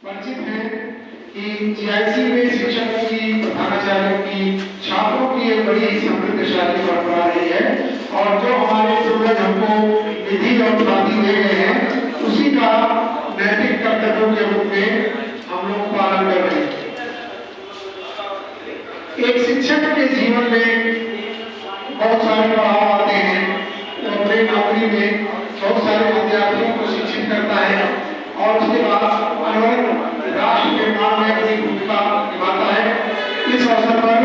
परिचित हैं कि जीआईसी में शिक्षकों की, प्रधानाचार्यों की, छात्रों की एक बड़ी समृद्धशाली परंपरा रही है और जो हमारे पूर्वज हमको विधि और ख्याति दे गए हैं उसी का नैतिक कर्तव्यों के रूप में हम लोग पालन कर रहे हैं। एक शिक्षक के जीवन में बहुत सारे पड़ाव आते हैं। वो अपने नौकरी में बहुत सारे विद्यार्थियों को शिक्षित करता है और उसके बाद राष्ट्र निर्माण में अपनी भूमिका निभाता है। इस अवसर पर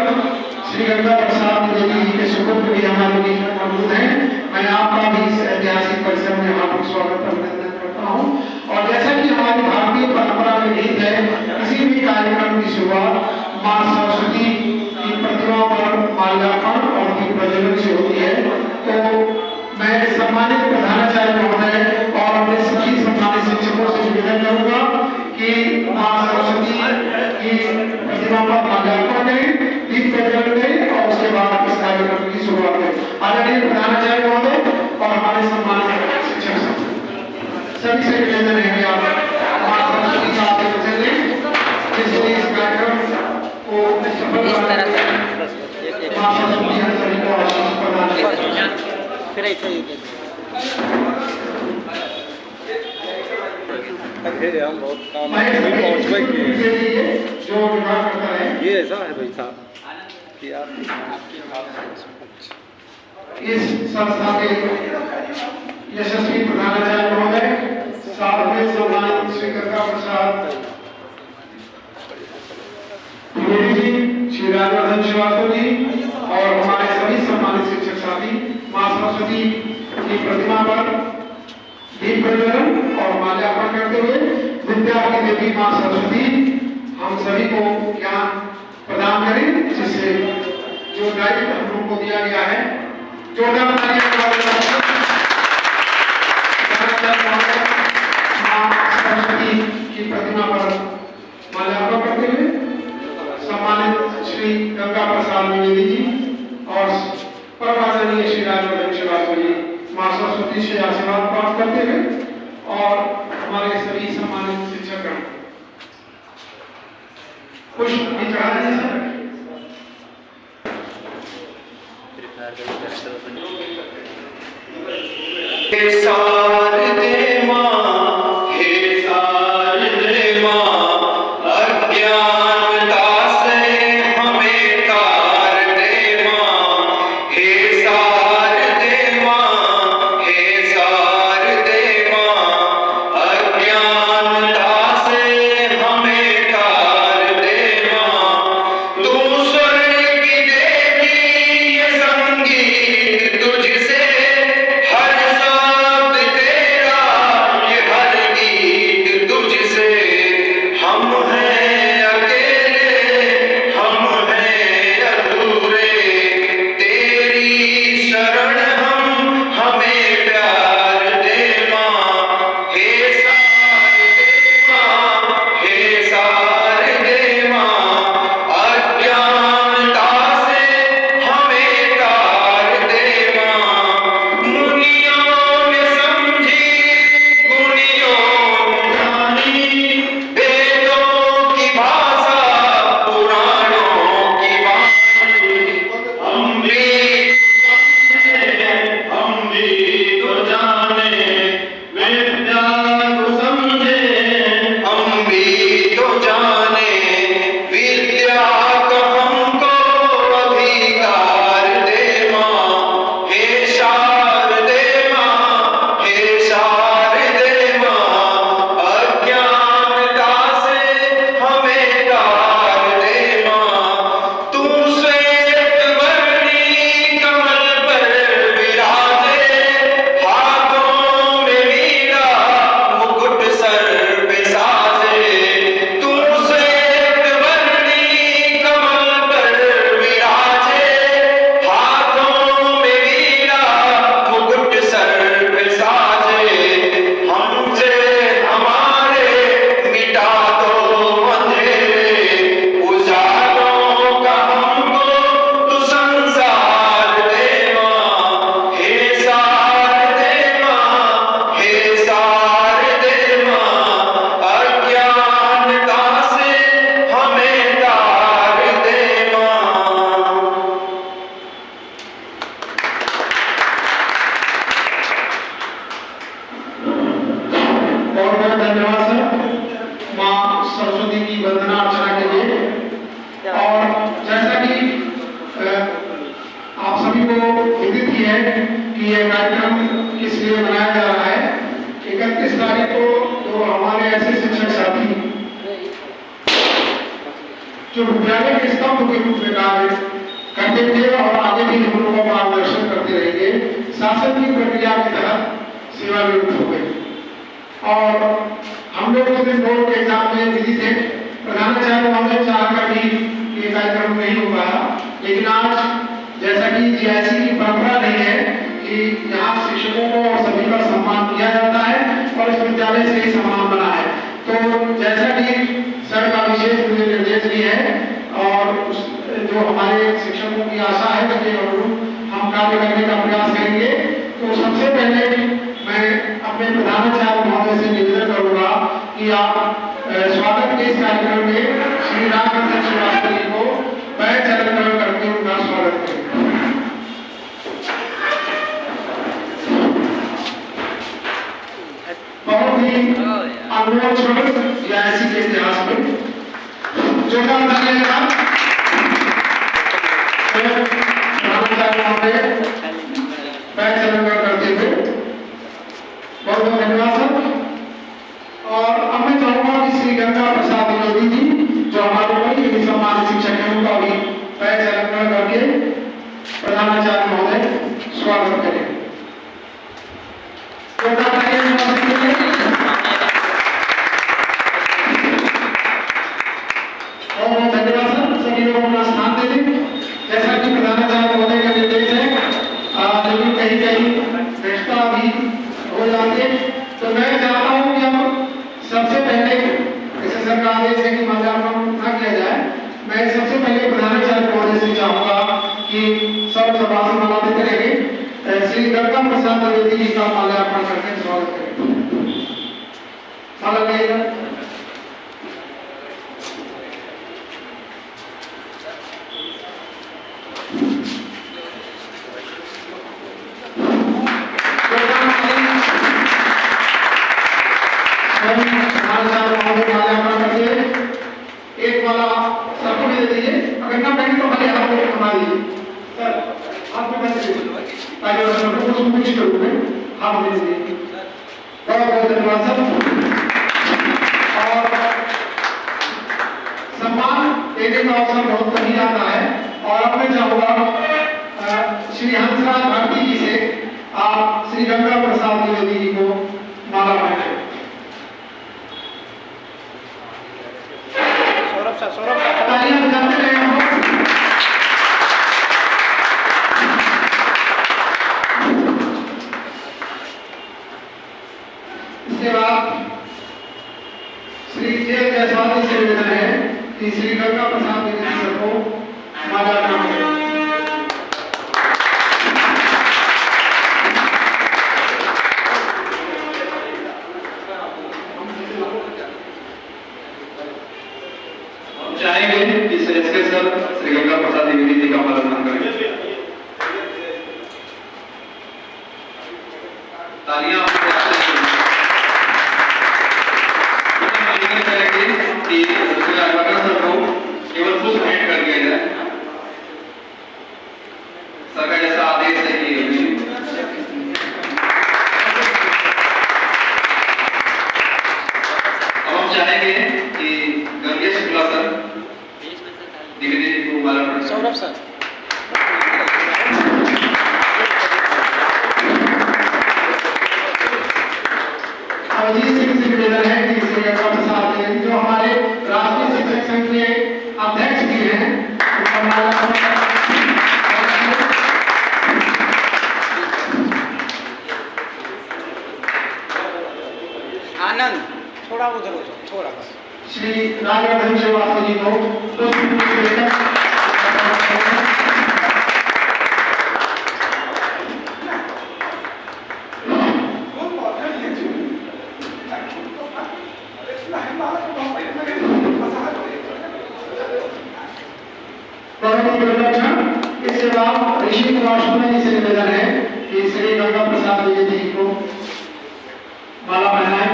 श्री गंगा प्रसाद द्विवेदी जी के सुपुत्र भी हमारे बीच में मौजूद हैं। मैं आपका भी इस ऐतिहासिक परिसर में हार्दिक स्वागत अभिनंदन करता हूँ। और जैसा कि हमारी भारतीय परंपरा में रीत है, किसी भी कार्यक्रम की शुरुआत माँ सरस्वती की प्रतिमा पर माल्यार्पण और दीप प्रज्वलन से होती है। तो मैं सम्मानित प्रधानाचार्य महोदय और अपने सभी सम्मानित शिक्षकों से निवेदन करूंगा कि माँ सरस्वती की प्रतिमा पर माल्यार्पण करें, दीप प्रज्वलन करें और उसके बाद इस कार्यक्रम की शुरुआत करें। आदरणीय प्रधानाचार्य महोदय और हमारे सम्मानित शिक्षक सभी से निवेदन है कि आप माँ सरस्वती का आशीर्वाद लें, जिससे इस कार्यक्रम को सफल बनाने में माँ सरस्वती हम सभी को आशीर्वाद प्रदान करें। फिर ऐसे ही हम बहुत काम जो विभाग करता है ये ऐसा है भाई साहब कि आप इस संस्था के यशस्वी प्रधानाचार्य महोदय, साथ में सम्मानित श्री गंगा प्रसाद द्विवेदी जी, श्री राजवर्धन श्रीवास्तव जी और हमारे सभी सम्मानित शिक्षक साथी माँ सरस्वती की प्रतिमा पर दीप प्रज्वलन और माल्यार्पण करते हुए विद्या की देवी माँ सरस्वती हम सभी को ज्ञान प्रदान करें, जिससे जो दायित्व हम लोग को दिया गया है माँ सरस्वती की प्रतिमा पर माल्यार्पण करते हुए सम्मानित श्री गंगा प्रसाद द्विवेदी जी और परम आदरणीय श्री राजवर्धन श्रीवास्तव जी माँ सरस्वती से आशीर्वाद प्राप्त करते हुए और हमारे सभी सम्मानित शिक्षकगण पुष्प भी चढ़ा दीजिए। तुझसे हर शब्द तेरा ये सरस्वती की वंदना अर्चना के लिए। और जैसा कि आप सभी को विदित ही है कि यह कार्यक्रम किस लिए मनाया जा रहा है। 31 तारीख को जो हमारे ऐसे शिक्षक साथी जो विद्यालय के स्तंभ के रूप में कार्य करते थे और आगे भी हम लोगों का मार्गदर्शन करते रहेंगे, शासन की प्रक्रिया के तहत सेवानिवृत्त हो गए। और हम लोग उस दिन बोर्ड के एग्जाम में विधि थे, प्रधानाचार्य महोदय चाहकर भी ये कार्यक्रम नहीं हो पाया। लेकिन आज जैसा कि जीआईसी की परंपरा नहीं है कि यहाँ शिक्षकों को और सभी का सम्मान किया जाता है और इस विद्यालय से ही सम्मान बना है, तो जैसा कि सर का विशेष मुझे निर्देश भी है और जो हमारे शिक्षकों की आशा है उसके अनुरूप हम कार्य करने का प्रयास करेंगे। तो सबसे पहले मैं अपने प्रधानाचार्य महोदय से निवेदन करूंगा कि आप स्वागत के इस कार्यक्रम में श्री रामचंद्र श्रीवास्तव जी को पैर चरण करके उनका स्वागत करें। बहुत ही अनमोल क्षण जीआईसी के इतिहास में जोरदार धन्यवाद पैर चरण करते हुए बहुत बहुत धन्यवाद सर। और अब मैं चाहूंगा कि श्री गंगा प्रसाद द्विवेदी जी जो हमारे बड़े सम्मानित शिक्षक हैं उनका भी पैर चरण करके प्रधानाचार्य महोदय स्वागत करें। और धन्यवाद सर, सभी लोग अपना स्थान दे दें। जैसा कि प्रधानाचार्य महोदय का निर्देश है, लेकिन कहीं कहीं व्यस्तता भी हो जाती है, तो मैं चाहता हूँ कि हम सबसे पहले, जैसे सर का आदेश है कि माल्यार्पण न किया जाए, मैं सबसे पहले प्रधानाचार्य महोदय से चाहूंगा कि सब सभासन माला देते रहेंगे। श्री गंगा प्रसाद द्विवेदी जी का माल्यार्पण करके स्वागत करें। माला लगेगा। एक वाला सबको दे दीजिए, अगर ना बैठे तो खाली हाथ में थमा दीजिए सर, हाथ में बैठ दीजिए ताकि सबको कुछ पूछ करूँ मैं, हाथ में दे दीजिए। बहुत बहुत धन्यवाद सर। और सम्मान देने का अवसर बहुत कम ही आता है और अब मैं चाहूंगा श्री हंसराज भारती जी से आप श्री गंगा प्रसाद द्विवेदी जी को माला पहनाएं। तालियां बजाते रहे हम। इसके बाद श्री जे जयसवाल जी से निवेदन है कि श्री गंगा प्रसाद द्विवेदी सर को माल्यार्पण करें। चाहेंगे कि एसके सर श्री गंगा प्रसाद द्विवेदी जी का माल्यार्पण करें। तालियां करेंगे कि सर को केवल पुष्प भेंट कर दिया जाए। सर का जैसा आदेश है कि अब हम चाहेंगे कि गंगेश शुक्ला सर द्विवेदी जी को माल्यार्पण। सौरभ सर अजीत सिंह से निवेदन है कि श्री गंगा प्रसाद द्विवेदी जो हमारे राष्ट्रीय शिक्षक संघ के अध्यक्ष भी हैं, उनका माल्यार्पण। आनंद थोड़ा उधर हो जाओ, थोड़ा बस। श्री राजवर्धन श्रीवास्तव जी को इसके बाद ऋषि कुमार शुक्ला जी से निवेदन है कि श्री गंगा प्रसाद द्विवेदी जी को माला पहनाएं।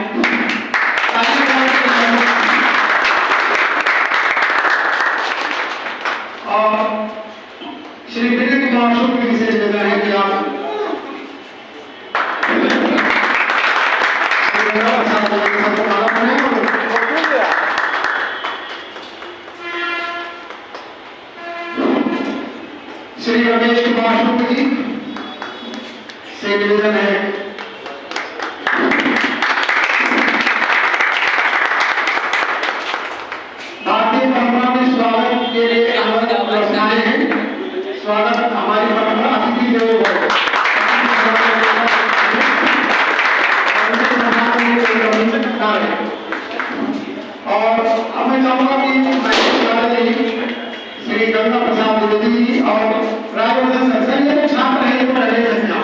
ये निवेदन है। भारतीय परंपरा में स्वागत के लिए अलग व्यवस्थाएं हैं। स्वागत हमारी परंपरा अतिथि देवो भव। और अब मैं चाहूंगा कि श्री गंगा प्रसाद द्विवेदी जी और राजवर्धन सर ये तो छात्र हैं, ये तो पहले संज्ञा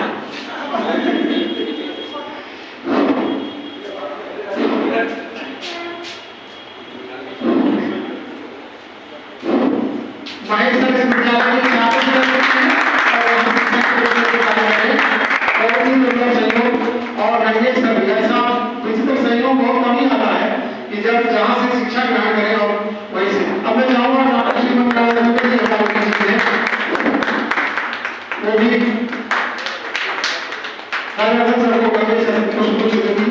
महेश सर इस विद्यालय के छात्र सहयोग और रंगेश सर भी ऐसा डिजिटल सहयोग बहुत कम ही आता है कि जब जहाँ से शिक्षा ग्रहण करें और वहीं से। अब मैं चाहूंगा डॉक्टर श्रीमती राजवर्धन जी हमारे उपस्थित हैं, वो भी राजवर्धन सर को कहे सर कुछ देंगे।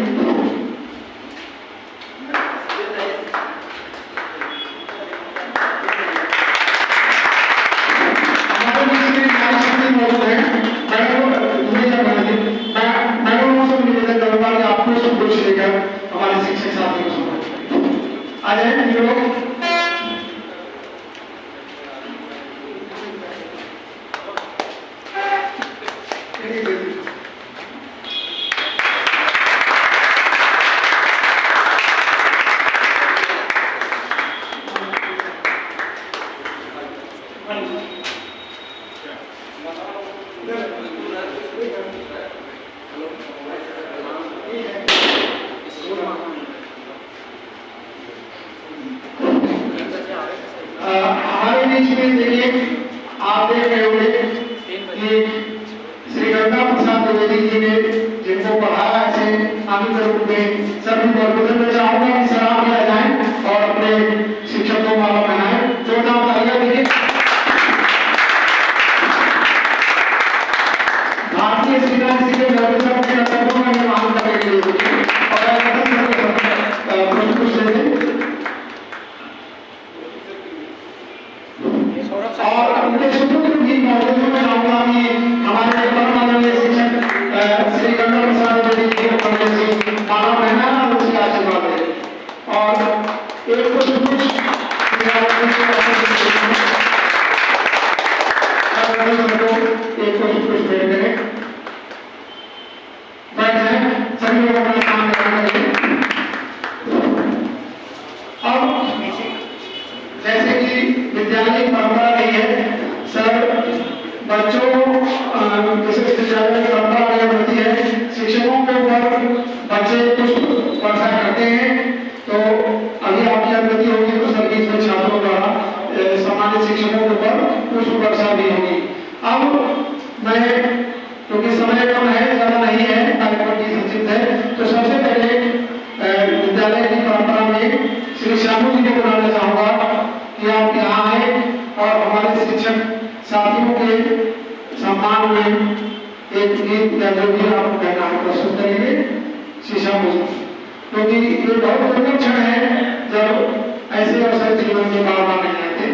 हमारे बीच में नारी शक्ति मौजूद है। मैडम से निवेदन करूंगा कि आपको सब कुछ लेकर हमारे शिक्षक साथियों को सुनाएं। आ जाए लोग। हमारे बीच में देखिए आप देख रहे होंगे कि श्री गंगा प्रसाद द्विवेदी जी ने जिनको पढ़ाया ऐसे आगे के रूप में सभी बहुत मैं चाहूंगा कि सर आप आ जाएं और अपने शिक्षक को माला पहनाएं। जोरदार तालियां दीजिए। भारतीय शिक्षा नीति के निर्देशक के कर्तव्यों का निर्वहन करने के लिए और उनके सुपुत्र भी मौजूद हैं। मैं चाहूंगा कि हमारे परम आदरणीय शिक्षक श्री गंगा प्रसाद द्विवेदी जी को माला पहनाना और उसके आशीर्वाद दें और एक कुछ बैठ जाए सभी लोग अपना काम करेंगे। अब जैसे कि विद्यालय परंपरा रही है सर बच्चों जैसे विद्यालय की परंपरा रही होती है शिक्षकों के ऊपर बच्चे कुछ वर्षा करते हैं तो अभी आपकी अनुमति होगी तो सर बीच में छात्रों द्वारा सामान्य शिक्षकों के ऊपर कुछ वर्षा भी होगी। अब मैं क्योंकि समय कम है ज्यादा नहीं है कार्यक्रम की संक्षिप्त है तो सबसे पहले विद्यालय की परंपरा में श्री श्यामू जी को बुलाना चाहूंगा कि आप यहाँ आए और हमारे शिक्षक साथियों के सम्मान में एक गीत या जो भी आप कहना है प्रस्तुत करेंगे श्री श्यामू जी, क्योंकि ये बहुत दुर्लभ क्षण है जब ऐसे अवसर जीवन में बार बार नहीं आते।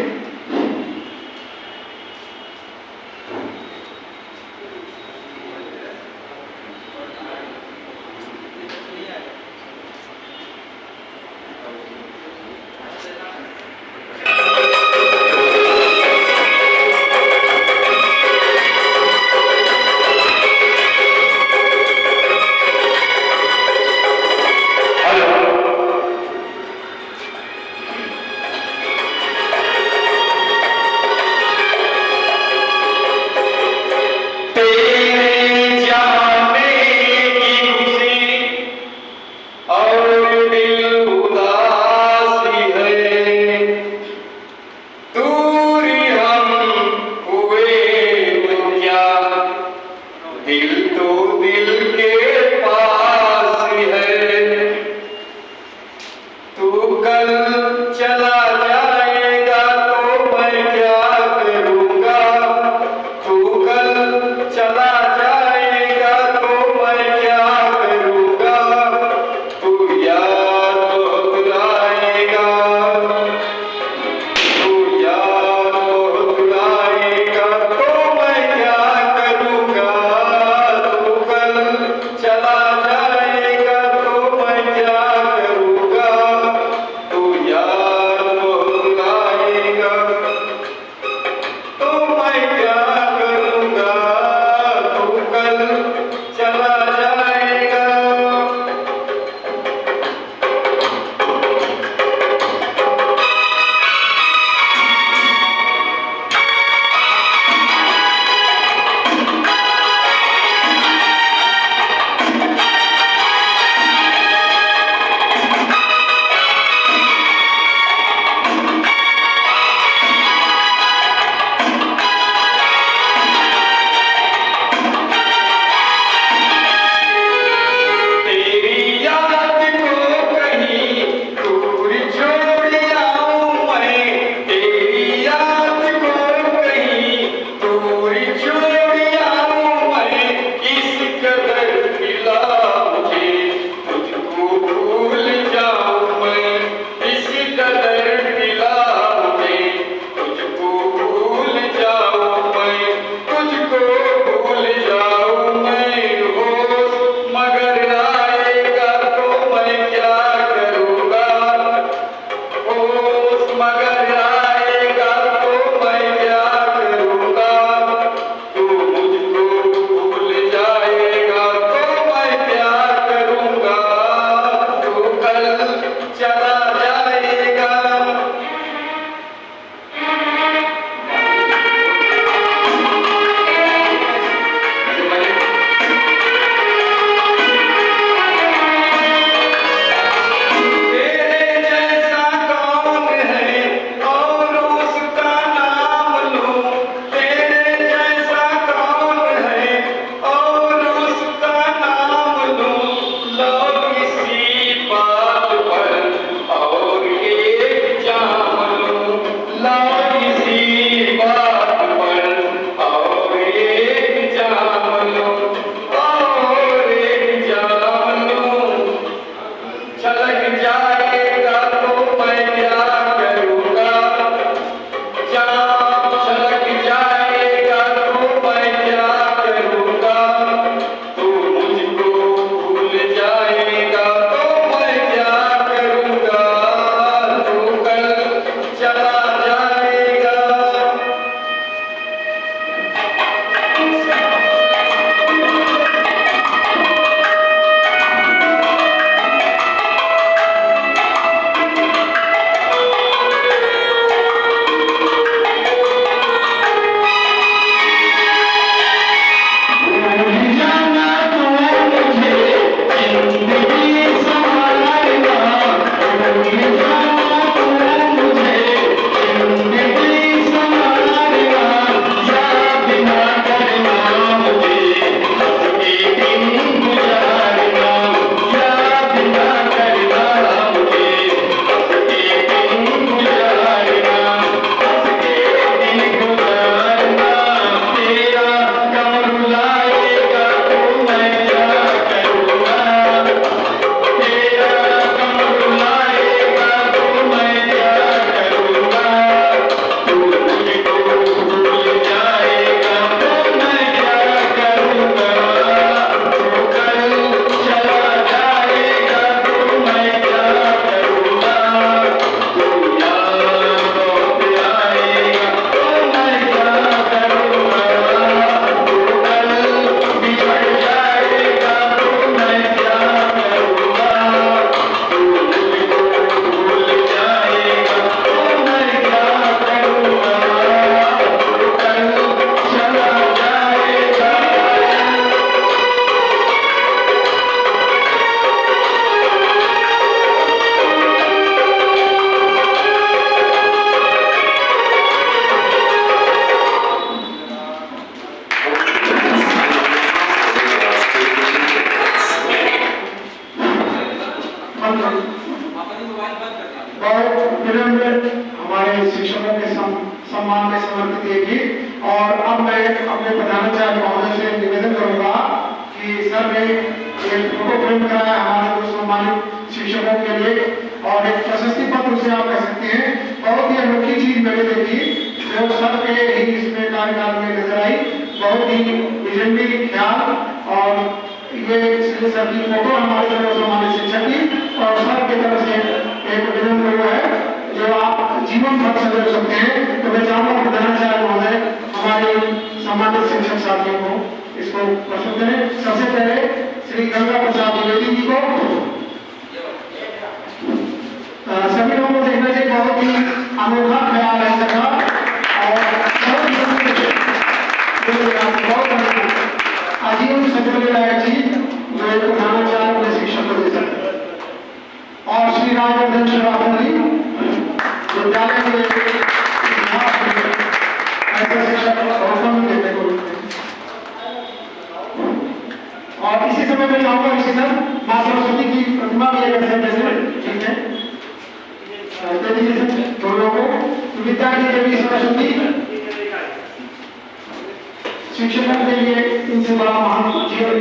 बहुत विनम्र हमारे शिक्षकों के सम्मान में समर्पित ये गीत। और अब मैं अपने प्रधानाचार्य महोदय से निवेदन करूंगा कि सर ने एक फोटो फ्रेम कराया हमारे दो सम्मानित शिक्षकों के लिए और एक प्रशस्ति पत्र उसे आप कह सकते हैं। बहुत ही अनोखी चीज मैंने देखी जो सर के ही इसमें कार्यकाल में नजर आई, बहुत ही विजनरी ख्याल। और ये सर की फोटो हमारे तरफ से हमारे शिक्षक की और सर की तरफ से एक विनम्र हुआ है जो आप जीवन भर सजा सकते हैं। तो मैं चाहूंगा प्रधानाचार्य महोदय हमारे सम्मानित शिक्षक साथियों को इसको प्रस्तुत करें। सबसे पहले श्री गंगा प्रसाद द्विवेदी जी को सभी लोगों को देखना चाहिए, बहुत ही अनोखा ख्याल है सबका और आजीवन सदगुरु लायक जी जो एक प्रधानाचार्य अपने शिक्षक को दे सकते हैं। और श्री राजवर्धन श्रीवास्तव जी विद्यालय के ऐसे शिक्षक बहुत कम देखने को मिलते हैं। और इसी समय में चाहूंगा इसी सर माँ सरस्वती की प्रतिमा भी एक ऐसे ठीक है दोनों को विद्या की देवी सरस्वती शिक्षकों के लिए इनसे बड़ा महान जीवन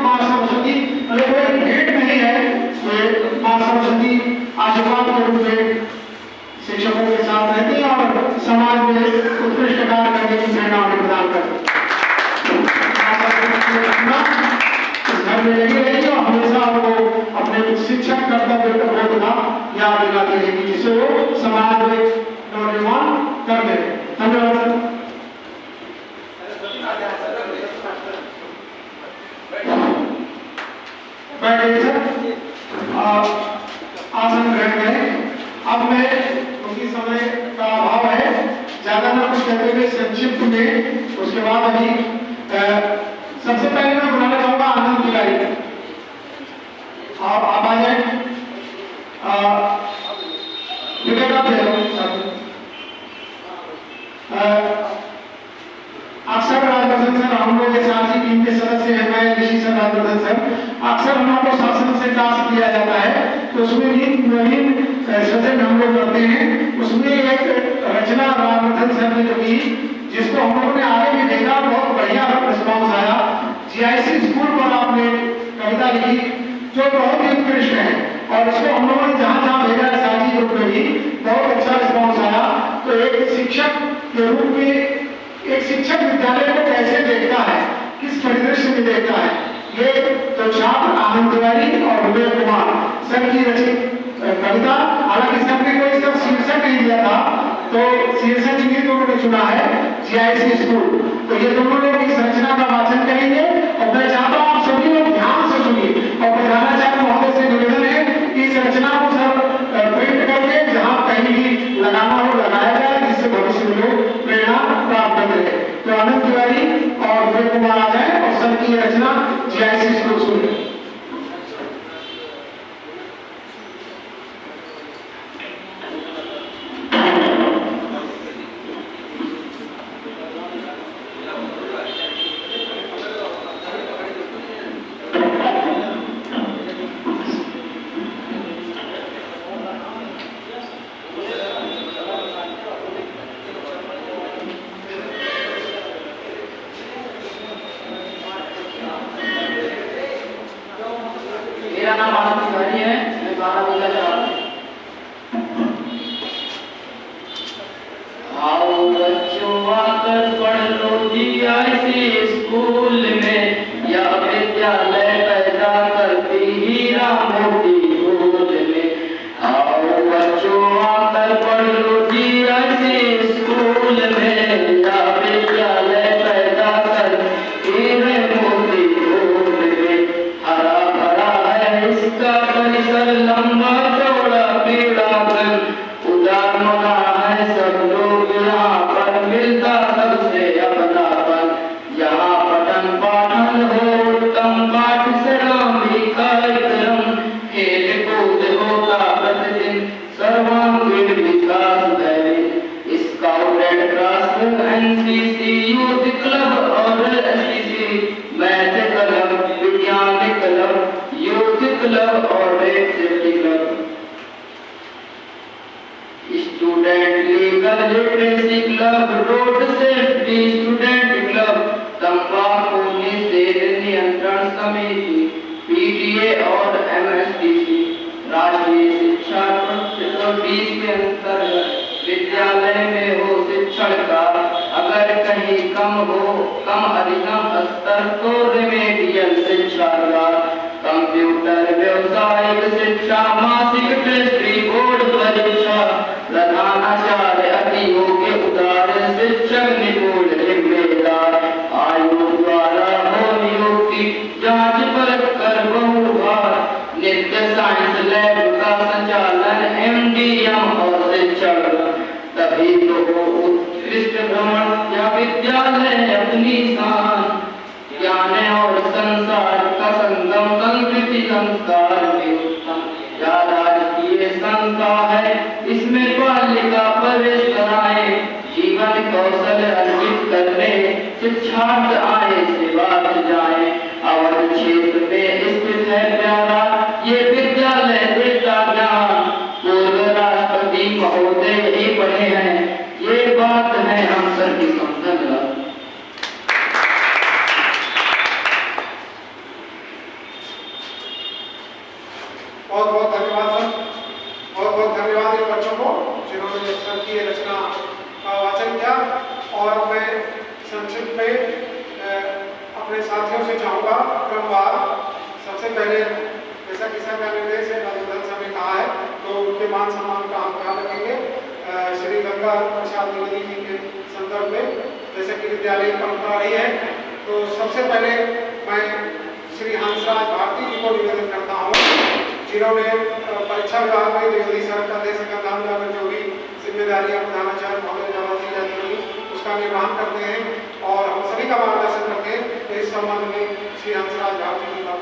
माँ सरस्वती कोई भेंट नहीं है, माँ सरस्वती आशीर्वाद के रूप में शिक्षकों के साथ रहती है और समाज में उत्कृष्ट कार्य करने की प्रेरणा उन्हें प्रदान करती घर में लगी रहेगी और हमेशा उनको अपने शिक्षक कर्तव्य बोध का याद दिलाती रहेगी जिससे वो समाज में नौनिर्माण करते हैं। धन्यवाद। बैठे सर आसन ग्रहण करें। अब मैं क्योंकि समय का अभाव है ज्यादा ना कुछ कहते हुए संक्षिप्त में उसके बाद अभी सबसे पहले मैं बुलाना चाहूंगा आनंद तिवारी आप आ जाए। अक्सर राजवर्धन सर हम लोग साथी टीम के सदस्य हैं, मैं ऋषि सर राजवर्धन सर अक्सर हम लोग को शासन से टास्क दिया जाता है तो उसमें नवीन सृजन हम लोग करते हैं। उसमें एक रचना राजवर्धन सर ने जो की जिसको हम लोगों ने आगे भी देखा बहुत बढ़िया रिस्पॉन्स आया। जीआईसी स्कूल पर आपने कविता लिखी जो बहुत ही उत्कृष्ट है और इसको हम लोगों ने जहां जहां भेजा है साझी ग्रुप में भी बहुत अच्छा रिस्पॉन्स आया। तो एक शिक्षक के रूप में एक शिक्षक विद्यालय को कैसे देखता है, किस परिदृश्य में देखता है, ये तो छात्र आनंद तिवारी और विवेक कुमार सर की रचित कविता। हालांकि सर ने कोई इसका शीर्षक नहीं दिया था तो शीर्षक ये दोनों ने चुना है जीआईसी स्कूल। तो ये दोनों लोग इस रचना का वाचन करेंगे और मैं चाहता हूँ आप सभी लोग ध्यान से सुनिए और प्रधानाचार्य महोदय से निवेदन है कि इस रचना को सर प्रिंट करके जहाँ कहीं भी लगाना हो लगाया जाए जिससे भविष्य में लोग प्रेरणा प्राप्त करें। तो आनंद तिवारी और विवेक कुमार आ जाए और सर की रचना जीआईसी स्कूल सुनिए। मेरा नाम आनंद तिवारी है, मैं 12 बोलना चाहता हूँ। आओ बच्चों आकर पढ़ लो जीआईसी स्कूल में, यह विद्यालय पैदा करती हीरा मोती फूल में। आओ बच्चों आकर पढ़ लो जीआईसी स्कूल में, यह विद्यालय पैदा करती हीरे मोती फूल में। हरा भरा इसका परिसर लंबा चौड़ा पीड़ाघर, उदार मना है सब लोग यहाँ पर मिलता सबसे अपनापन। यहाँ पठन पाठन हो उत्तम पाठ श्रमी कार्यक्रम, खेल कूद होता प्रतिदिन सर्वांगीण विकास दैनिक। Scout and cross student legal literacy club, road safety student club, तंबाकू निषेध नियंत्रण समिति, पीटीए और एमएसटीसी, राष्ट्रीय शिक्षा प्रशिक्षण 20 के अंतर्गत विद्यालय में हो शिक्षण का अगर कहीं कम अधिकम स्तर तो रेमेडियल शिक्षा का, कंप्यूटर व्यवसायिक शिक्षा, मासिक टेस्ट्री बोर्ड परीक्षा, प्रधानाचार्य अति योग्य उदाहरण शिक्षक निपुण जिम्मेदार, आयोग द्वारा हो नियुक्ति जांच परख कर बहुभार, नित्य साइंस लैब का संचालन एमडीएम और शिक्षण, तभी तो हो उत्कृष्ट भ्रमण या विद्यालय अपनी शान, ज्ञान और संसार का संगम संस्कृति संस्कार में उत्तम या राजकीय संस्था है, इसमें बालिका प्रवेश कराए, जीवन कौशल अर्जित करने शिक्षार्थ आए सेवार्थ जाए, अवध क्षेत्र में स्थित है प्यारा ये विद्यालय देता ज्ञान, पूर्व राष्ट्रपति महोदय ही पढ़े हैं, ये बात है हम सभी समझना। बहुत बहुत धन्यवाद सर, बहुत बहुत धन्यवाद इन बच्चों को जिन्होंने सर की रचना का वाचन किया। और मैं संक्षिप्त में अपने साथियों से चाहूँगा क्रमवार, सबसे पहले जैसा कि सर का निर्देश है सर ने कहा है तो उनके मान सम्मान का हम ख्याल रखेंगे। श्री गंगा प्रसाद द्विवेदी जी के संदर्भ में जैसे कि विद्यालय की परंपरा रही है, तो सबसे पहले मैं श्री हंसराज भारती जी को निवेदन करता हूँ, जिन्होंने परीक्षा विभाग में द्विवेदी सर का देश का नाम जाकर जो भी जिम्मेदारियां प्रधानाचार्य महोदय द्वारा दी जाती है उसका निर्वहन करते हैं और हम सभी का मार्गदर्शन करते हैं। तो इस संबंध में श्री हंसराज भारती जी का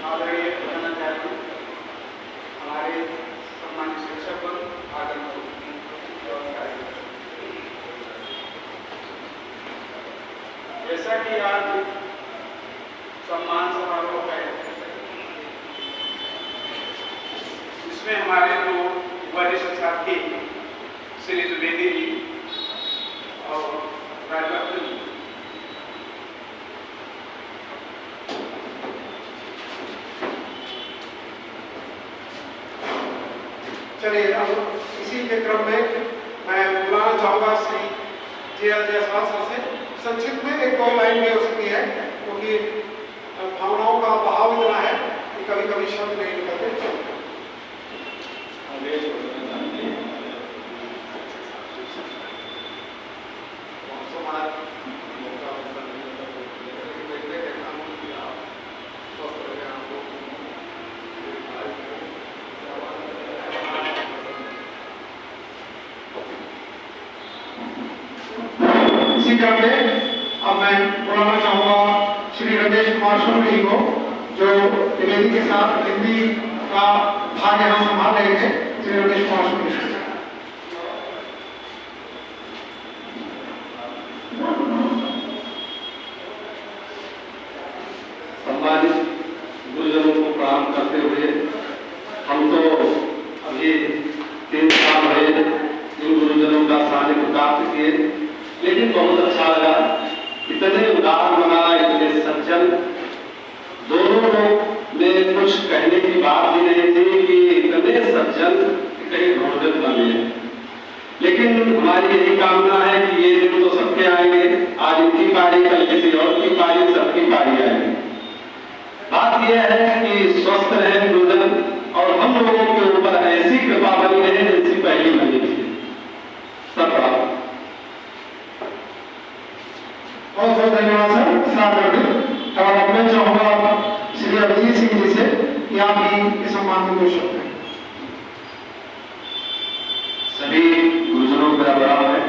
आदरणीय प्रधानाचार्य, हमारे सम्मानित शिक्षक आदरणीय, जैसा कि आज सम्मान समारोह है, इसमें हमारे दो वरिष्ठ साथी श्री द्विवेदी जी और राजभक्त जी, चलिए अब इसी के क्रम में मैं बुलाना चाहूँगा श्री जे.एल. जायसवाल सर से। संक्षिप्त में एक दो लाइन में हो सकती है क्योंकि भावनाओं का बहाव इतना है कि कभी कभी शब्द नहीं निकलते। इसी क्रम में अब मैं बुलाना चाहूँगा श्री रमेश कुमार शुक्ल जी को, जो द्विवेदी के साथ हिंदी का भाग यहाँ संभाल रहे थे। श्री रमेश कुमार शुक्ल जी। सम्मानित गुरुजनों को प्रणाम करते हुए, हम तो अभी 3 साल हुए इन गुरुजनों का सानिध्य प्राप्त किए, लेकिन बहुत अच्छा लगा। इतने उदार मना, इतने सज्जन, दोनों लोग में कुछ कहने की बात ही नहीं थी कि इतने सज्जन कहीं ढूंढते बने। लेकिन हमारी यही कामना है कि ये दिन तो सबके आएंगे, आज इनकी पारी, कल किसी और की पारी, सबकी पारी आएगी। बात यह है कि स्वस्थ रहे गुरुजन और हम लोगों के ऊपर ऐसी कृपा बनी रहे जैसी पहली बनी थी। सब बहुत बहुत धन्यवाद सर, सागर। और अब मैं चाहूँगा श्री अभिजीत सिंह जी से कि आप भी इस सम्मान में कुछ शब्द कहें। सभी गुरुजनों का प्रणाम है।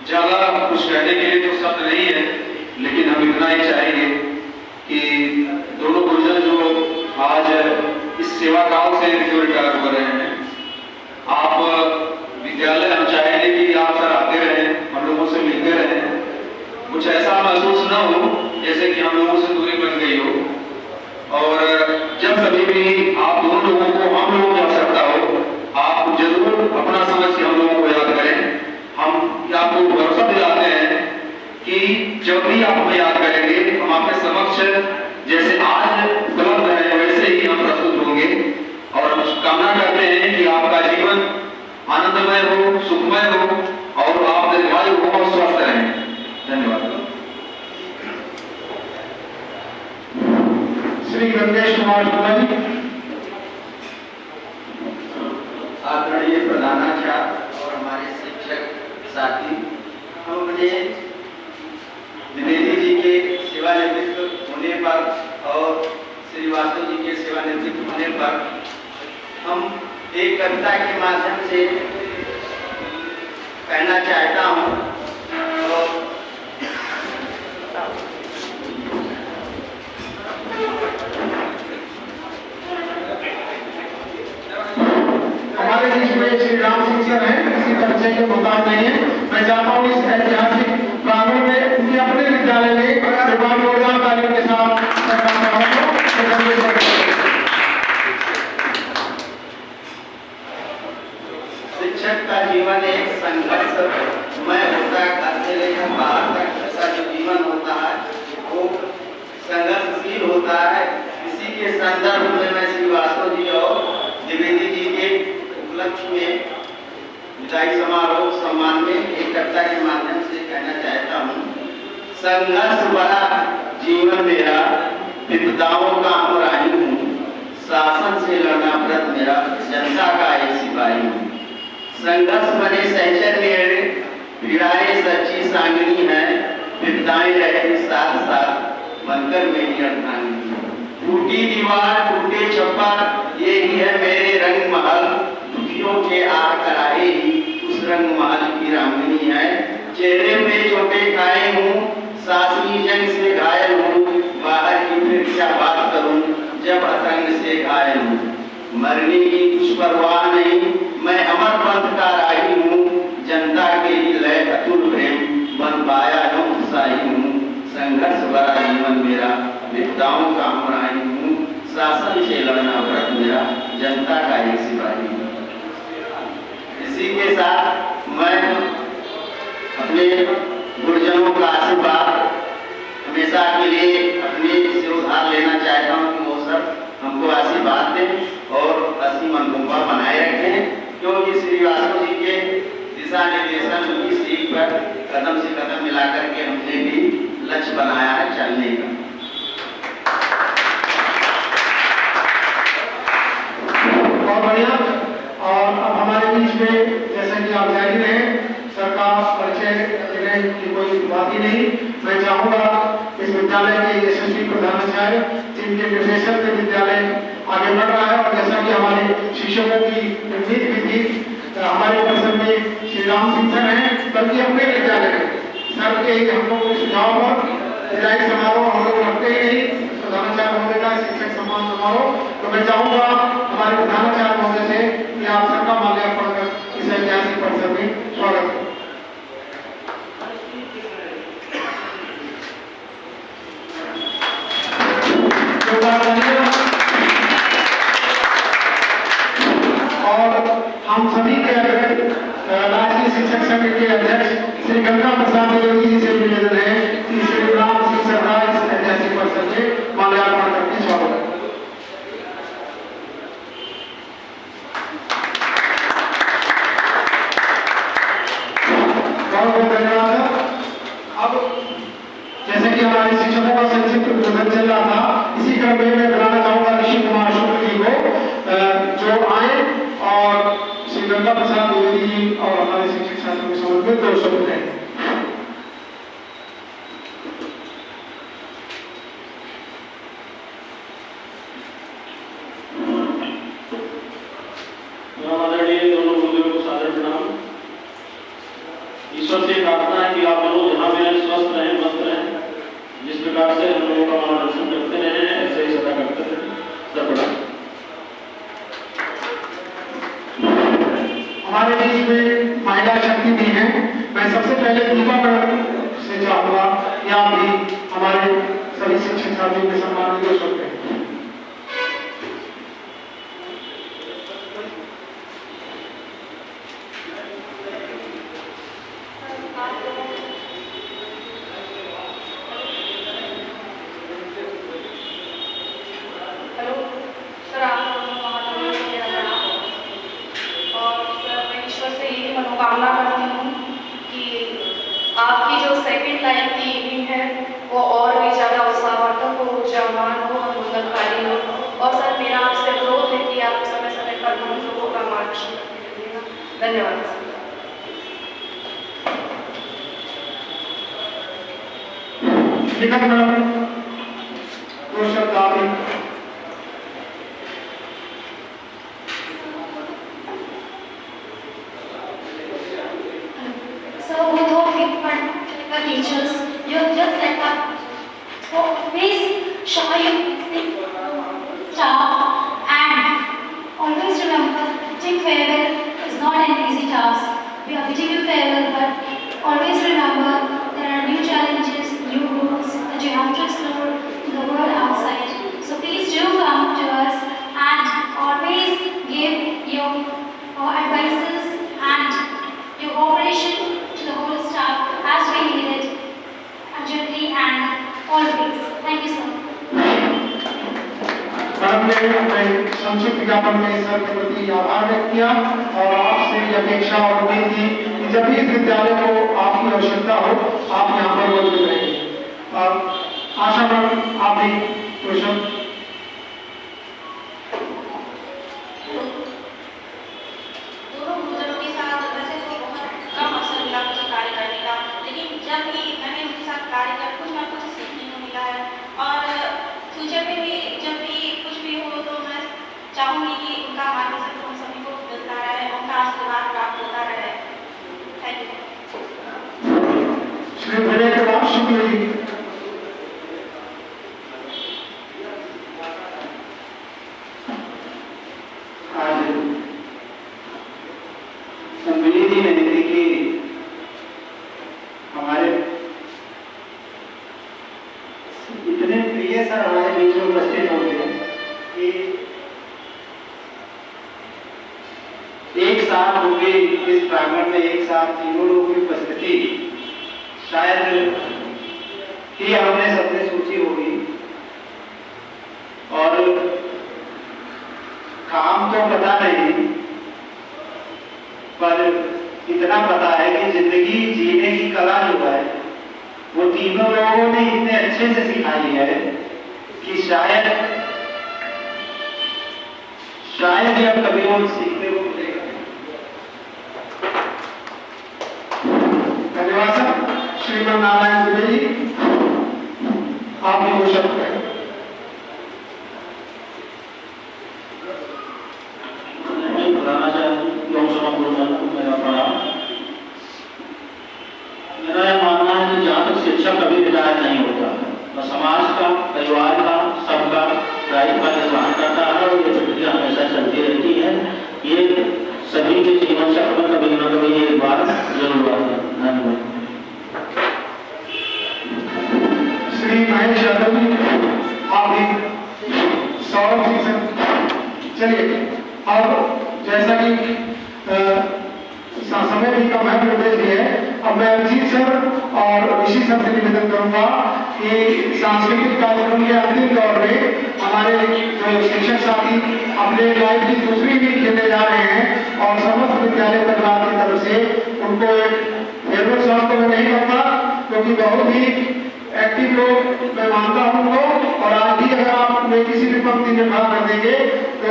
ज्यादा कुछ कहने के लिए तो शब्द नहीं है, लेकिन हम इतना ही चाहेंगे कि दोनों गुरुजन जो आज इस सेवा काल से रिटायर हो रहे हैं, आप विद्यालय हम चाहेंगे कि आप सर आते रहें, हम लोगों से मिलते रहें, कुछ ऐसा महसूस न हो जैसे कि हम लोगों से दूरी बन गई हो। कभी भी आप दोनों लोगों को, हम लोगों की आवश्यकता हो, आप जरूर अपना समझ के हम लोगों को याद करें। हम आपको भरोसा दिलाते हैं कि जब भी आप हमें याद करेंगे, हम आपके समक्ष जैसे आज उपलब्ध है वैसे ही हम प्रस्तुत होंगे और कामना करते हैं कि आपका जीवन आनंदमय हो, सुखमय हो और आप दीर्घायु हो और स्वस्थ रहें। धन्यवाद। श्री गंगेश कुमार शुक्ला जी। आदरणीय प्रधानाचार्य और हमारे शिक्षक साथी, हम अपने द्विवेदी जी के सेवानिवृत्त होने पर और श्रीवास्तव जी के सेवानिवृत्त होने पर हम एक कविता के माध्यम से कहना चाहता हूँ। और हमारे बीच में श्री राम सिंह सर हैं, किसी परिचय के मुताबिक नहीं है। मैं चाहता हूँ इस ऐतिहासिक प्रांगण में उनके अपने विद्यालय में निर्माण योजना तालीम के साथ शिक्षक का जीवन एक संघर्षमय होता है। घर से लेकर बाहर तक ऐसा जो जीवन होता है वो संघर्षशील होता है। इसी के संदर्भ में मैं श्रीवास्तव जी और द्विवेदी जी के उपलक्ष्य में विदाई समारोह सम्मान में एक कविता के माध्यम से कहना चाहता हूँ। संघर्ष भरा जीवन मेरा, विपदाओं का हमराही हूँ, शासन से लड़ना व्रत मेरा, जनता का एक सिपाही हूँ। संघर्ष बने सहचर मेरे, पीड़ाएं सच्ची सांगनी है, विपदाएं रहती साथ साथ बनकर मेरी अर्धांगिनी। टूटी दीवार टूटे छप्पर यही है मेरे रंग महल, दुखियों के आर कराए ही उस रंग महल की रामनी है। चेहरे पे चोटें खाए हूँ, सासनी जंग से घायल हूँ, बाहर की फिर क्या बात करूँ जब अतंग से घायल हूँ। मरने की कुछ परवाह नहीं, मैं अमर पंथ का राही हूँ, जनता के लय अतुल प्रेम बन पाया जो उत्साही हूँ। संघर्ष भरा जीवन मेरा, विपदाओं का हमराही हूँ, शासन से लड़ना व्रत मेरा, जनता का एक सिपाही हूँ। इसी के साथ मैं अपने गुरुजनों का आशीर्वाद हमेशा के लिए अपने से उधार लेना चाहता हूँ कि वो सब हमको आशीर्वाद दें और असीम अनुकंपा बनाए रखें, क्योंकि श्रीवास्तव जी के दिशा निर्देशन उनकी सीख पर कदम से कदम मिला करके हमने भी लक्ष्य बनाया है चलने का। बहुत बढ़िया। और अब हमारे बीच में जैसा कि आप जान रहे हैं, सर का परिचय देने की कोई बात ही नहीं। मैं चाहूँगा इस विद्यालय के यशस्वी प्रधानाचार्य जिनके निर्देशन में विद्यालय आगे बढ़ रहा है और जैसा कि हमारे शिक्षकों की उम्मीद भी थी, हमारे परिसर में श्री राम सिंह सर हैं, बल्कि अपने विद्यालय में सर के हम लोगों के सुझाव पर विदाई समारोह हम लोग रखते ही नहीं, प्रधानाचार्य महोदय का शिक्षक सम्मान समारोह। तो मैं चाहूँगा हमारे प्रधानाचार्य महोदय से कि आप सबका माल्यार्पण कर इस ऐतिहासिक परिसर में स्वागत करें। और हम सभी के राष्ट्रीय शिक्षक संघ के अध्यक्ष श्री गंगा प्रसाद द्विवेदी जी से निवेदन है कि श्री राम सिंह सर का इस ऐतिहासिक परिसर में माल्यार्पण करके स्वागत है। बहुत बहुत धन्यवाद। अब जैसे कि हमारे शिक्षकों का संक्षिप्त उद्बोधन चल रहा था, इसी क्रम में मैं बुलाना चाहूंगा ऋषि कुमार शुक्ल जी को जो आए और श्री गंगा प्रसाद द्विवेदी जी और हमारे शिक्षक साथियों के समझ में 2 शब्द हैं। आदरणीय दोनों गुरुदेवों को सादर प्रणाम। ईश्वर से प्रार्थना है कि आप लोग जहाँ भी रहें स्वस्थ रहें, मस्त रहें, जिस प्रकार से हम लोगों का मार्गदर्शन करते रहे हैं ऐसे ही सदा करते रहें। सर प्रणाम। हमारे बीच में महिला शक्ति भी है। मैं सबसे पहले दीपा मैडम से चाहूंगा कि आप भी हमारे सभी शिक्षक साथियों के सम्मान में 2 शब्द हैं। महान हो और मंगलकारी हो। और सर मेरा आपसे अनुरोध है कि आप समय समय पर हम लोगों का मार्गदर्शन करते रहिएगा। धन्यवाद सर। निकट मैडम दो शब्द आप ही। So we don't frequent the teachers. You're just like a always show your staff and always remember bidding farewell is not an easy task. We are bidding you farewell, but always remember there are new challenges, new rules that you have to explore in the world outside. So please do come to us and always give your advices and your cooperation to the whole staff as we need it urgently and always. Thank you, sir. Madam ने अपने संक्षिप्त विज्ञापन में sir के प्रति आभार व्यक्त किया और आपसे ये अपेक्षा और उम्मीद थी कि जब भी इस विद्यालय को आपकी आवश्यकता हो आप यहाँ पर मौजूद रहेंगे। और आशा मैडम आप भी क्वेश्चन। दोनों गुरुजनों के साथ वैसे तो बहुत कम अवसर मिला मुझे कार्य करने का, लेकिन जब भी मैंने उनके साथ कार्य किया कुछ ना कुछ सीखने को मिला है। और फ्यूचर में भी जब भी कुछ भी हो तो मैं चाहूँगी कि उनका मार्गदर्शन हम सभी को मिलता रहे, उनका आशीर्वाद प्राप्त होता रहे। Thank you. श्री विनय कुमार शुक्ल जी। आज संवेद ही नहीं थी कि हमारे इतने प्रिय सर हमारे बीच में उपस्थित हो गए कि एक साथ होगी इस प्रांगण में, एक साथ तीनों लोगों की उपस्थिति शायद ही हमने सबने सोची होगी। और काम तो पता नहीं, पर इतना पता है कि जिंदगी जीने की कला जो है वो तीनों लोगों ने इतने अच्छे से सिखाई है कि शायद ही अब कभी वो सीखने को मिलेगा। धन्यवाद सर। श्रीमान नारायण दुबे जी आप भी दो शब्द कहें। मेरा यह मानना है कि जहाँ तक शिक्षा कभी रिटायर नहीं होता, तो समाज का, परिवार का, सबका दायित्व का निर्वहन करता है और ये प्रक्रिया हमेशा चलती रहती है। ये सभी के जीवन चक्र में कभी न कभी एक बार जरूर आता है। धन्यवाद। श्री महेश यादव जी आप भी। सौरभ जी सर चलिए। अब जैसा कि समय भी कम है, निर्देश भी है, अब मैं अभिजीत सर और ऋषि सर से निवेदन करूंगा कि सांस्कृतिक कार्यक्रम के अंतिम दौर में हमारे जो शिक्षक साथी अपने लाइफ की दूसरी भी खेलने जा रहे हैं और समस्त विद्यालय परिवार की तरफ से उनको एक फेयरवेल सॉन्ग तो मैं नहीं करता क्योंकि बहुत ही एक्टिव लोग मैं मानता हूँ उनको, और आज भी अगर आप किसी भी पंक्ति में भाग कर देंगे तो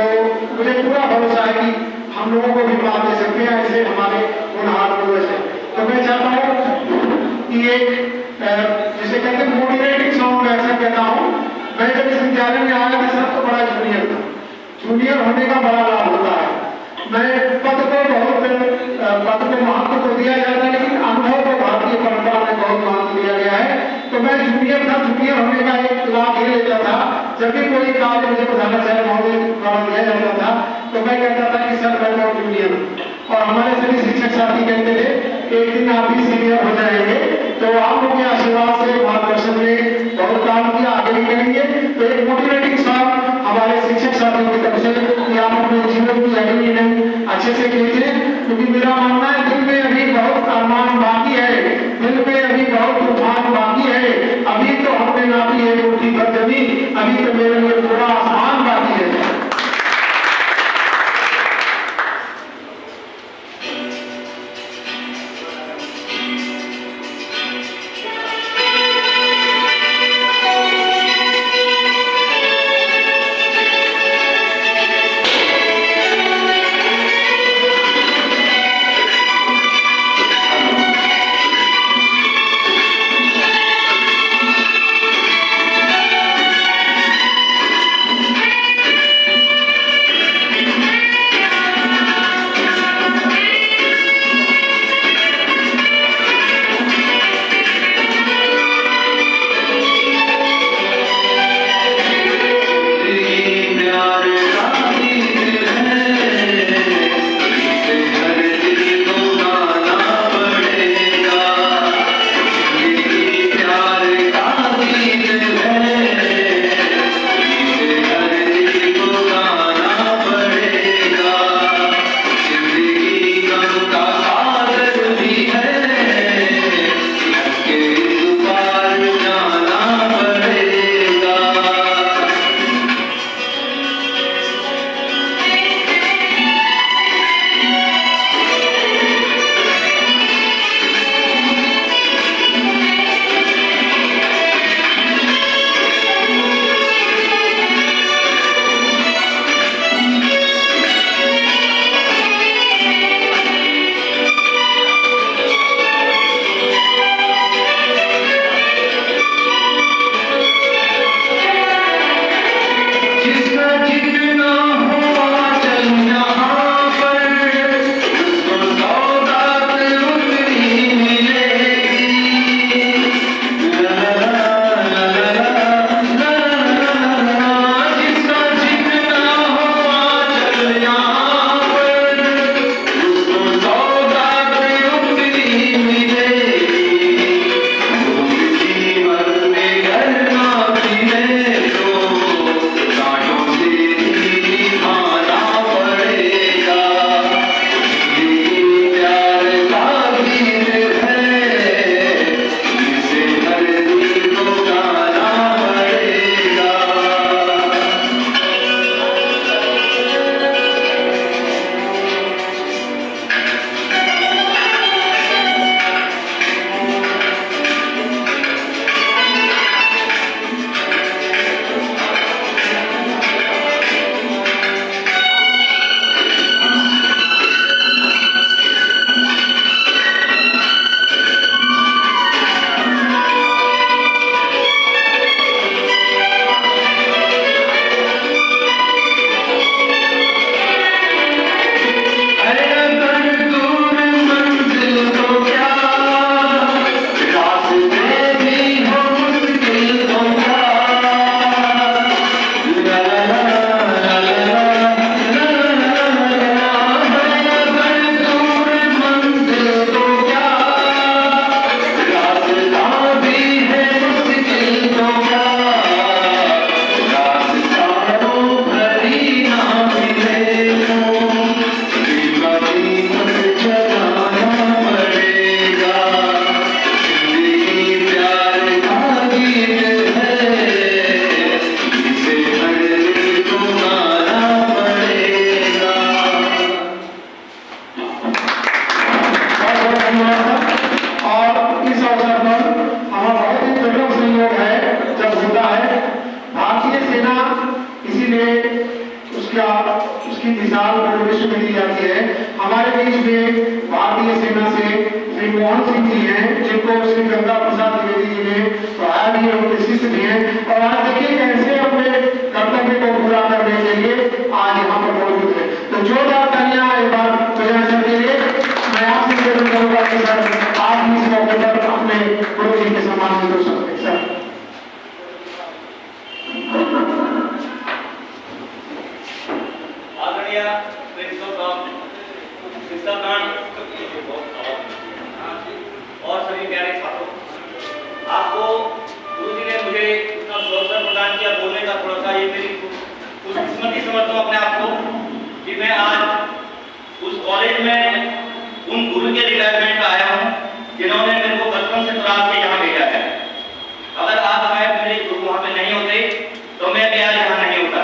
मुझे पूरा भरोसा है कि हम लोगों को भी बात दे सकते हैं ऐसे हमारे होनहार पूर्वज हैं। तो मैं चाहता हूँ कि एक जिसे कहते हैं मोटिवेटिंग सॉन्ग मैं ऐसा कहता हूँ। मैं जब इस विद्यालय में आया था सर तो बड़ा जूनियर था। जूनियर होने का बड़ा लाभ होता है। मैं पद को महत्व तो दिया जाता है लेकिन अनुभव को भारतीय परंपरा में बहुत महत्व दिया गया है। तो मैं जूनियर था, जूनियर होने का एक लाभ ये लेता था जब भी कोई कार्य मुझे प्रधानाचार्य महोदय द्वारा दिया जाता था तो मैं कहता था कि सर मैं बहुत जूनियर हूँ। और हमारे सभी शिक्षक साथी कहते थे एक दिन आप भी सीनियर हो जाएंगे। तो आप लोगों के आशीर्वाद से मार्गदर्शन में बहुत काम किया, आगे भी करेंगे। तो एक मोटिवेटिंग सॉन्ग हमारे शिक्षक साथियों की तरफ से कि आप अपने जीवन की अगली दिन अच्छे से कीजिए, क्योंकि मेरा मानना है दिल में अभी बहुत अरमान बाकी है, दिल में अभी बहुत तूफान बाकी है। अभी तो हमने नापी है मुट्ठी भर जमीन, अभी तो मेरे लिए पूरा आसमान बाकी है। मिसाल पूरे विश्व में दी जाती है। हमारे बीच में भारतीय सेना से श्री मोहन सिंह जी हैं, जिनको श्री गंगा प्रसाद द्विवेदी जी ने पढ़ाया भी है, उनके शिष्य भी हैं, और आज देखिए कैसे अपने कर्तव्य को पूरा करने के लिए आज यहाँ पर मौजूद है। तो जोरदार तालियां एक बार बजाएं सर के लिए। मैं आपसे निवेदन करूंगा कि सर आप भी इस मौके पर अपने गुरु जी के सम्मान में कर सकते हैं। सर आदरणीय प्रिंसिपल साहब, शिक्षागण और सभी प्यारे छात्रों, आपको गुरुजी ने मुझे इतना अवसर प्रदान किया बोलने का, थोड़ा सा ये मेरी खुशकिस्मती समझता हूँ अपने आप को कि मैं आज उस कॉलेज में उन गुरु के रिटायरमेंट में आया हूँ जिन्होंने मेरे को बचपन से तराश के यहाँ भेजा है। अगर आज शायद मेरे गुरु वहाँ पे नहीं होते तो मैं भी आज यहाँ नहीं होता।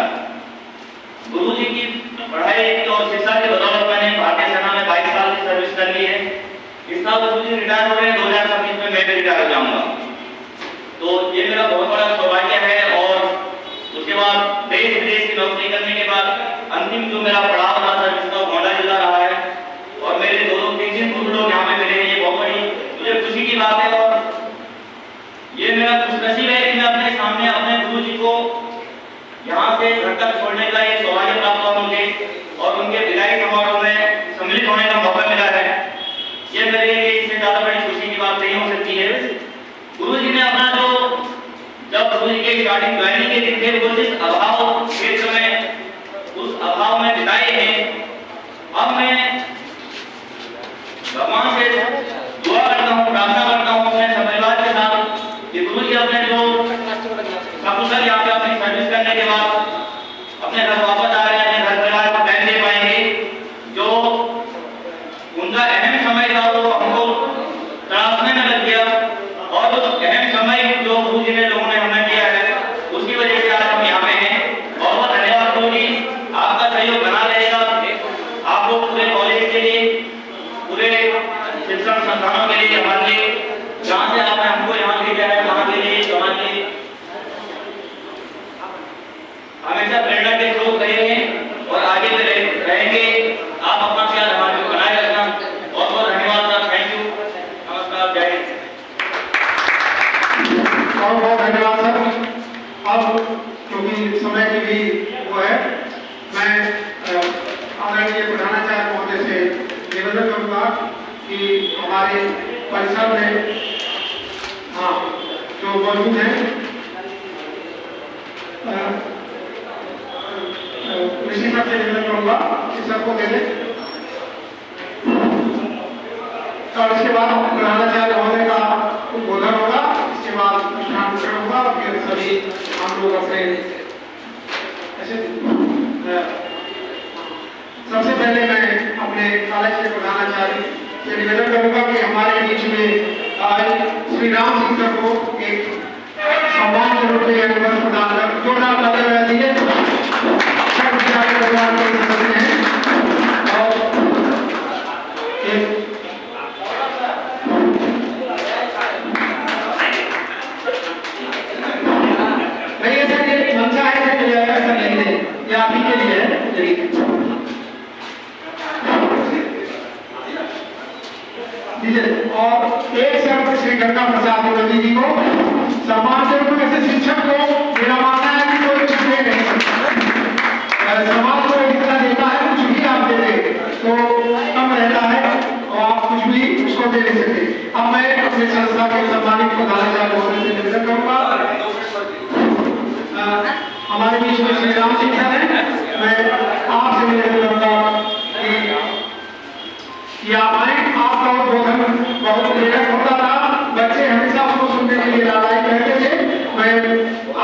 गुरु जी की पढ़ाई और शिक्षा की बदौलत मैंने भारतीय सेना में 22 साल की सर्विस कर ली है। इस साल गुरु जी रिटायर हो रहे हैं, 2026 में मैं भी रिटायर हो जाऊंगा। तो ये मेरा बहुत बड़ा सौभाग्य है। और उसके बाद देश विदेश की नौकरी करने के बाद अंतिम जो मेरा पड़ाव रहा सर्विस का गोंडा जिला रहा है, और मेरे 2-3 गुरु लोग यहाँ पे मिले हैं, ये बहुत बड़ी मुझे खुशी की बात है। और ये मेरा खुशनसीब है कि मैं अपने सामने अपने गुरु जी को यहाँ से घर तक छोड़ने का ये सौभाग्य प्राप्त हुआ मुझे, और उनके विदाई समारोह में सम्मिलित होने का मौका मिला है। ये मेरे लिए इससे ज्यादा बड़ी खुशी की बात नहीं हो सकती है। गुरु जी ने अपना जो जब गुरु जी के स्टार्टिंग ज्वाइनिंग के दिन थे, वो जिस अभाव क्षेत्र में उस अभाव में बिताए हैं, अब मैं भगवान से दुआ करता हूँ, प्रार्थना करता हूँ अपने परिवार के साथ कि गुरु जी अपने जो सकुशल यहाँ पे अपनी सर्विस करने के बाद अपने घर वापस आ रहे हैं, अपने घर परिवार को टाइम दे पाएंगे। जो उनका अहम समय था वो हमको तराशने में लग गया, और उस अहम समय जो गुरु जी ने लोगों ने हमें दिया है उसकी वजह से आज हम यहाँ पे हैं। बहुत बहुत धन्यवाद गुरु जी, आपका सहयोग बना रहेगा। आप लोग पूरे कॉलेज के लिए, पूरे शिक्षण संस्थानों के लिए, हमारे लिए जहाँ से आपने हमको यहाँ भेजा है वहाँ के लिए हमारे लिए हमेशा प्रेरणा के स्रोत रहे हैं और आगे भी रहेंगे। आप अपना ख्याल हमारे को बनाए रखना। बहुत बहुत धन्यवाद सर, थैंक यू, नमस्कार, जय हिंद। बहुत बहुत धन्यवाद सर। अब क्योंकि समय की भी वो है, मैं आदरणीय प्रधानाचार्य महोदय से निवेदन करूंगा कि हमारे परिसर में जो मौजूद है ऋषि सर से निवेदन करूंगा कि सबको दे दें, और इसके बाद प्रधानाचार्य महोदय का उद्बोधन होगा। इसके बाद विश्राम होगा, फिर सभी हम लोग अपने ऐसे सबसे पहले मैं अपने कॉलेज के प्रधानाचार्य से निवेदन करूंगा कि हमारे बीच में आज श्री राम सिंह सर को एक सम्मान के रूप में अनुभव प्रदान कर जोरदार तालियां दीजिए। परिवार के सदस्य हैं और नहीं ऐसा ये मंशा है कि ऐसा नहीं है, ये आप ही के लिए है। और एक शर्त श्री गंगा प्रसाद द्विवेदी जी को सम्मान के रूप में ऐसे शिक्षक को मेरा मानना है कि कोई कुछ दे नहीं सकता। समाज को इतना देता है, कुछ भी आप दे दे तो कम रहता है और आप कुछ भी उसको दे नहीं सकते। अब मैं अपने संस्था के सम्मानित प्रधानाचार्य महोदय से निवेदन करूंगा। हमारे बीच में श्री राम सिंह सर हैं, मैं आपसे निवेदन करूंगा कि आप आए। आपका उद्बोधन बहुत प्रेरक होता था, बच्चे हमेशा उसको सुनने के लिए लालायित रहते थे। मैं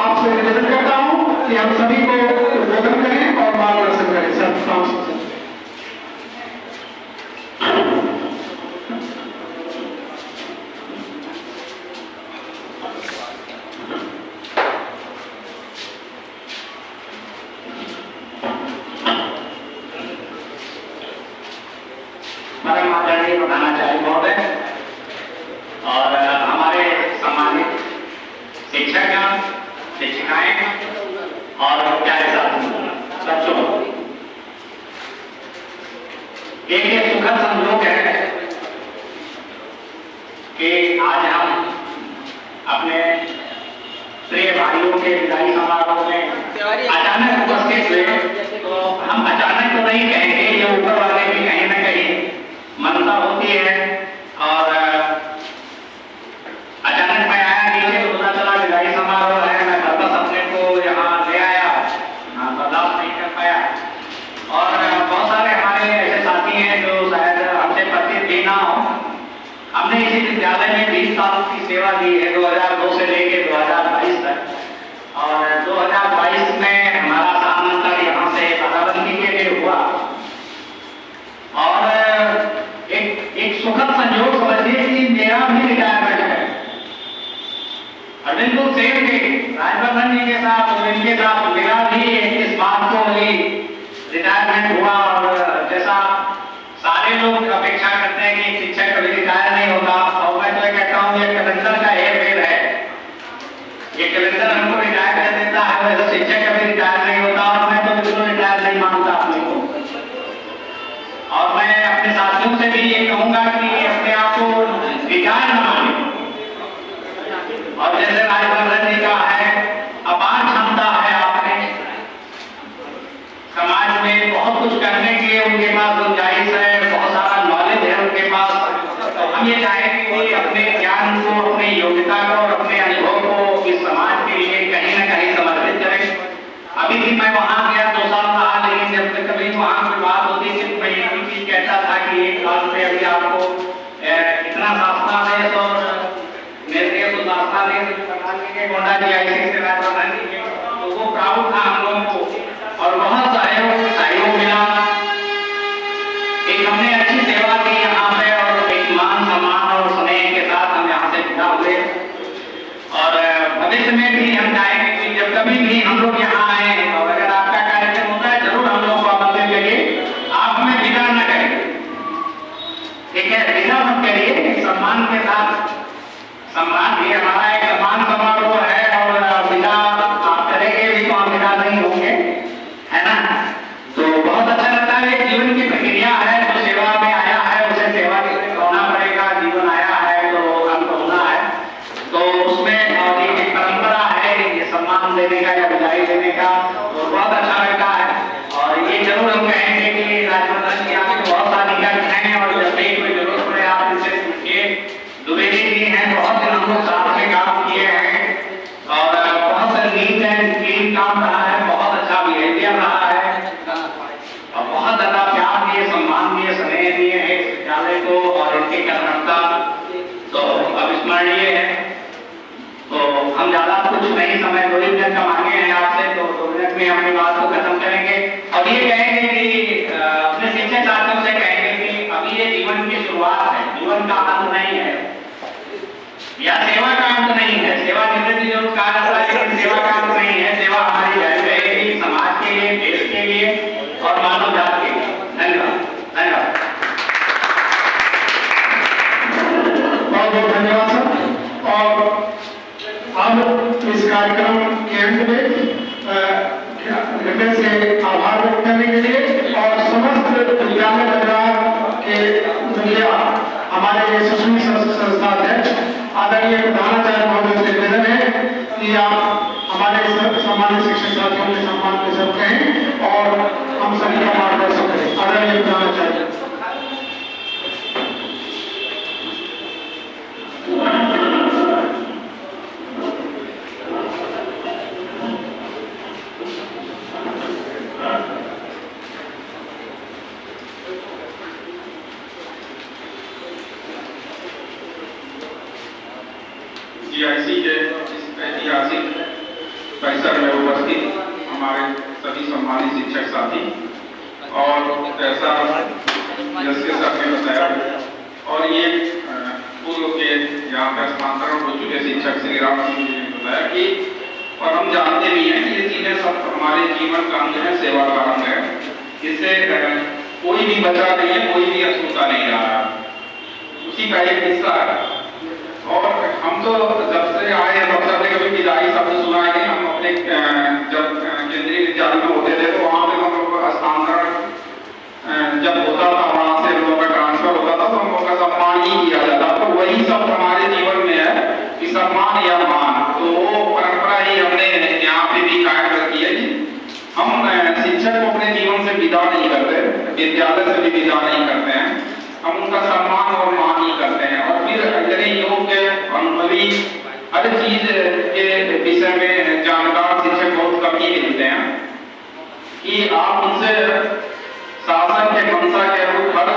आपसे निवेदन करता हूँ कि हम सभी को उद्बोधन करें और मार्गदर्शन करें। Sir Ram Singh sir. परम आदरणीय प्रधानाचार्य महोदय और हमारे सम्मानित शिक्षक शिक्षिकाएं और प्यारे सुखद संयोग है कि आज हम अपने प्रिय भाइयों के विदाई समारोह में अचानक उपस्थित हुए। तो हम अचानक तो नहीं कहेंगे, ये ऊपर वाले की कहीं ना कहीं मनता होती है। और अचानक मैं आया नीचे तो पता चला विदाई समारोह है, मैं वापस अपने को यहाँ ले आया, बर्दाश्त नहीं कर पाया। और बहुत सारे हमारे ऐसे साथी हैं जो शायद हमसे परिचित भी ना हो। हमने इसी विद्यालय में 20 साल की सेवा दी है, 2002 से लेकर 2022 तक। और 2022 में हमारा स्थानांतरण यहाँ से तालाबंदी के लिए हुआ। और एक सुखद संयोग समझिए कि मेरा भी रिटायरमेंट है। और बिल्कुल सेम डे राजवर्धन जी के साथ और इनके साथ मेरा भी इस बात को ही रिटायरमेंट हुआ। और जैसा सारे लोग अपेक्षा करते हैं कि शिक्षक कभी रिटायर नहीं होता, और मैं तो कहता हूँ ये कैलेंडर का हेरफेर है। ये कैलेंडर हमको रिटायर कर देता है, वैसे शिक्षक कभी रिटायर नहीं होता। और मैं तो बिल्कुल रिटायर नहीं मानता अपने को। और मैं अपने साथियों से भी ये कहूंगा कि अपने आप को रिटायर न माने। और जैसे राजवर्धन जी का है, अपार क्षमता है आपने समाज में बहुत कुछ करने के लिए, उनके पास गुंजाइश है, बहुत सारा नॉलेज है उनके पास। तो हम ये चाहेंगे कि अपने ज्ञान को, अपनी योग्यता को और अपने अनुभव को इस समाज के लिए कहीं ना कहीं समर्पित करें। अभी भी मैं वहां गया 2 साल रहा, लेकिन जब तक कभी वहां कोई बात होती थी मैं एक ही चीज कहता था कि एक साल में अभी आपको इतना शास्त्रा देश और मेरे को शास्त्रा देश गोंडा जी आईसी से राजवर्धन जी के, तो वो प्राउड था हम लोगों को। और बहुत सहयोग मिला। एक हमने अच्छी सेवा की यहाँ पे, और एक मान सम्मान और स्नेह के साथ हम यहाँ से विदा हुए। और भविष्य में भी हम चाहेंगे कि जब कभी भी हम लोग यहाँ आए और अगर आपका कार्यक्रम होता है जरूर हम लोग को आमंत्रित करिए। आप हमें विदा न करें, ठीक है? विदा मत करिए, सम्मान के साथ। सम्मान भी हमारा एक सम्मान समारोह है, और विदा आप करेंगे भी तो हम विदा नहीं होंगे, है ना? तो बहुत अच्छा लगता है। एक जीवन की प्रक्रिया है, जो सेवा में आया है उसे सेवा होना पड़ेगा। जीवन आया है तो अंत होना है, तो उसमें एक परंपरा है ये सम्मान देने का या विदाई देने का, तो बहुत अच्छा लगता है। और ये जरूर हम कहेंगे कि राजवर्धन जी आपके बहुत सारी गर्ज हैं, और जब भी कोई जरूरत पड़े आप इनसे पूछिए। द्विवेदी जी हैं, बहुत दिन हम लोग साथ में काम किए हैं, और बहुत नीट एंड क्लीन काम रहा है, बहुत अच्छा बिहेवियर रहा है, और बहुत ज्यादा प्यार दिए, सम्मान दिए, स्नेह दिए हैं इस विद्यालय को और इनकी कर्मठता तो अविस्मरणीय है। तो हम ज्यादा कुछ नहीं, समय 2 मिनट का मांगे हैं आपसे, तो 2 मिनट में अपनी बात को खत्म करेंगे। और ये कहेंगे कि अपने शिक्षक साथियों से कहेंगे कि अभी ये जीवन की शुरुआत है, जीवन का अंत नहीं है, या सेवा का अंत नहीं है। सेवा निवृत्ति जरूर कहा जाता है, लेकिन सेवा का अंत नहीं है। सेवा हमारी जारी रहेगी, समाज के लिए, देश के लिए और मानव जाति के लिए। धन्यवाद, धन्यवाद, बहुत बहुत धन्यवाद सर। और अब इस कार्यक्रम के अंत में हृदय से आभार व्यक्त करने के लिए और समस्त विद्यालय परिवार के मुखिया, हमारे यशस्वी संस्था अध्यक्ष आदरणीय प्रधानाचार्य महोदय से निवेदन है कि आप हमारे सम्मानित शिक्षक साथियों के सम्मान के सब कहें और हम सभी का मार्गदर्शन करें। आदरणीय प्रधानाचार्य। GIC के इस ऐतिहासिक परिसर में उपस्थित हमारे सभी सम्मानित शिक्षक साथी, और ऐसा जैसे सबने बताया, और ये पूर्व के यहाँ पे स्थानांतरण हो चुके शिक्षक श्री राम सिंह जी ने बताया कि, और हम जानते भी हैं कि ये चीजें सब हमारे जीवन का अंग है, सेवा का अंग है। इससे कोई भी बचा नहीं है, कोई भी अछूता नहीं रहा, उसी का एक हिस्सा है। और हम तो जब से आए तब से कभी विदाई शब्द सुना है। हम अपने जब केंद्रीय विद्यालय में होते थे तो वहाँ पे हम लोग स्थानांतरण जब होता था, वहाँ से हम लोग का विद्यालय से भी विदा नहीं करते हैं, हम उनका सम्मान और मान ही करते हैं। और फिर इतने योग्य अनुभवी हर चीज के विषय में जानकार शिक्षक बहुत कम ही मिलते हैं कि आप उनसे शासन के मंशा के अनुरूप हर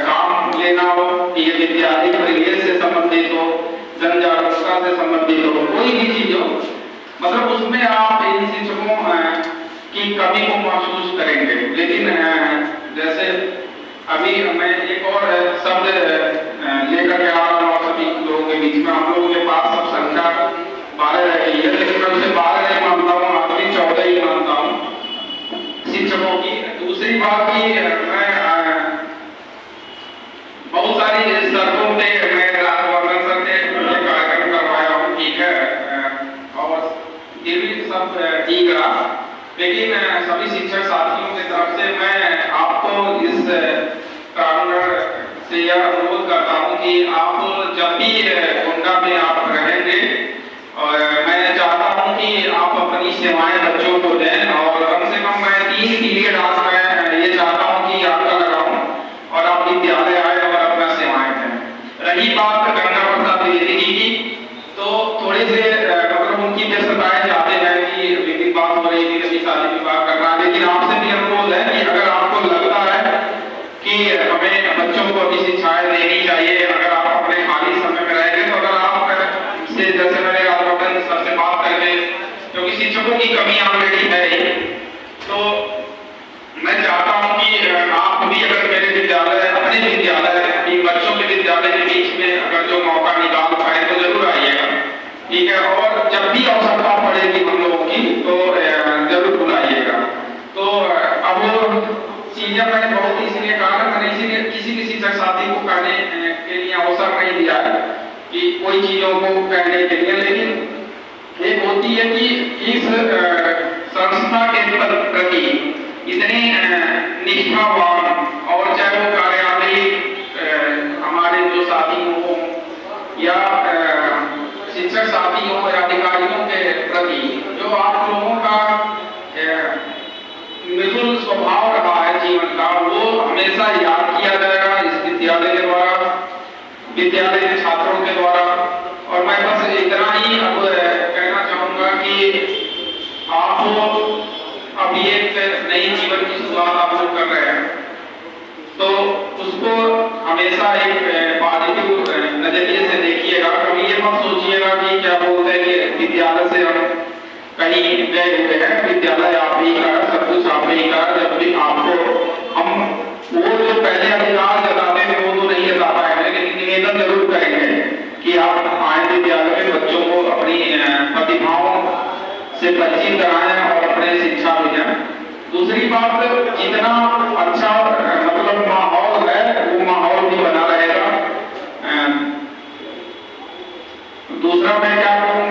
काम लेना हो, ये विद्यालय परिवेश से संबंधित हो, जन जागरूकता से संबंधित हो, कोई भी चीज हो, मतलब उसमें आप इन शिक्षकों की कमी को महसूस करेंगे। लेकिन जैसे अभी मैं एक और शब्द लेकर के आ रहा हूँ सभी लोगों के बीच में। हम लोगों के पास सब संख्या 12 रह गई है, लेकिन मैं उसे 12 नहीं मानता हूँ, आखिरी 14 ही मानता हूँ शिक्षकों की। दूसरी बात की मैं बहुत सारी सड़कों पे मैं राजवर्धन सर के कार्यक्रम करवाया हूँ, ठीक है, और ये भी सब ठीक रहा। लेकिन सभी शिक्षक साथियों की तरफ से मैं आपको इस प्रांगण से यह अनुरोध करता हूँ कि आप जब भी गोंडा में आप रहेंगे, और मैं चाहता हूँ कि आप अपनी सेवाएं बच्चों को दें, और कम से कम मैं 3 पीरियड आज मैं ये चाहता हूँ कि आपका लगाऊं और आप विद्यालय आए और अपना सेवाएं दें। रही बात गंगा प्रसाद द्विवेदी की, तो थोड़े से मतलब उनकी व्यस्तताएं जाते हैं कि लेकिन बात हो रही थी कभी शादी विवाह करना, लेकिन आपसे भी अनुरोध है कि अगर आपको लगता है कि हमें बच्चों को अभी शिक्षाएं देनी चाहिए, अगर आप अपने खाली समय में रहेंगे, तो अगर आप से जैसे मैंने राजवर्धन सर से बात करके, क्योंकि शिक्षकों की कमी ऑलरेडी है, तो मैं चाहता हूं कि आप भी अगर मेरे विद्यालय, अपने विद्यालय, बच्चों के विद्यालय के बीच में अगर जो मौका निकाल पाए तो जरूर आइएगा, ठीक है। और जब भी आवश्यकता पड़ेगी हम लोगों की तो जरूर बुलाइएगा। तो अब चीजें मैंने बहुत इसलिए कहा, मैंने इसीलिए किसी भी शिक्षक साथी को कहने के लिए अवसर नहीं दिया है कि कोई चीजों को कहने के लिए, लेकिन एक होती है कि इस संस्था के प्रति इतनी निष्ठावान, और चाहे वो कार्यालय हमारे जो साथी हो या शिक्षक साथी हो या अधिकारियों के प्रति जो आप लोगों का मृदुल स्वभाव रहा है जीवन का, वो हमेशा याद किया जाएगा इस विद्यालय के द्वारा, विद्यालय के छात्रों के द्वारा। और मैं बस इतना ही अब कहना चाहूंगा कि आप अभी एक नई जीवन की शुरुआत आप लोग कर रहे हैं, तो उसको हमेशा एक पॉजिटिव नजरिए से देखिएगा। कभी ये मत सोचिएगा कि क्या बोलते हैं कि विद्यालय से हम कहीं गए हुए हैं, विद्यालय आप ही का, सब कुछ आप ही का। जब भी आपको हम वो जो पहले अधिकार जताते थे वो तो नहीं जता पाएंगे, लेकिन निवेदन जरूर करेंगे कि आप आए विद्यालय में बच्चों को अपनी प्रतिभाओं से परिचित कराएं और अपने शिक्षा भी दें। दूसरी बात, जितना अच्छा मतलब माहौल है वो माहौल भी बना रहेगा। दूसरा मैं क्या कहूँ,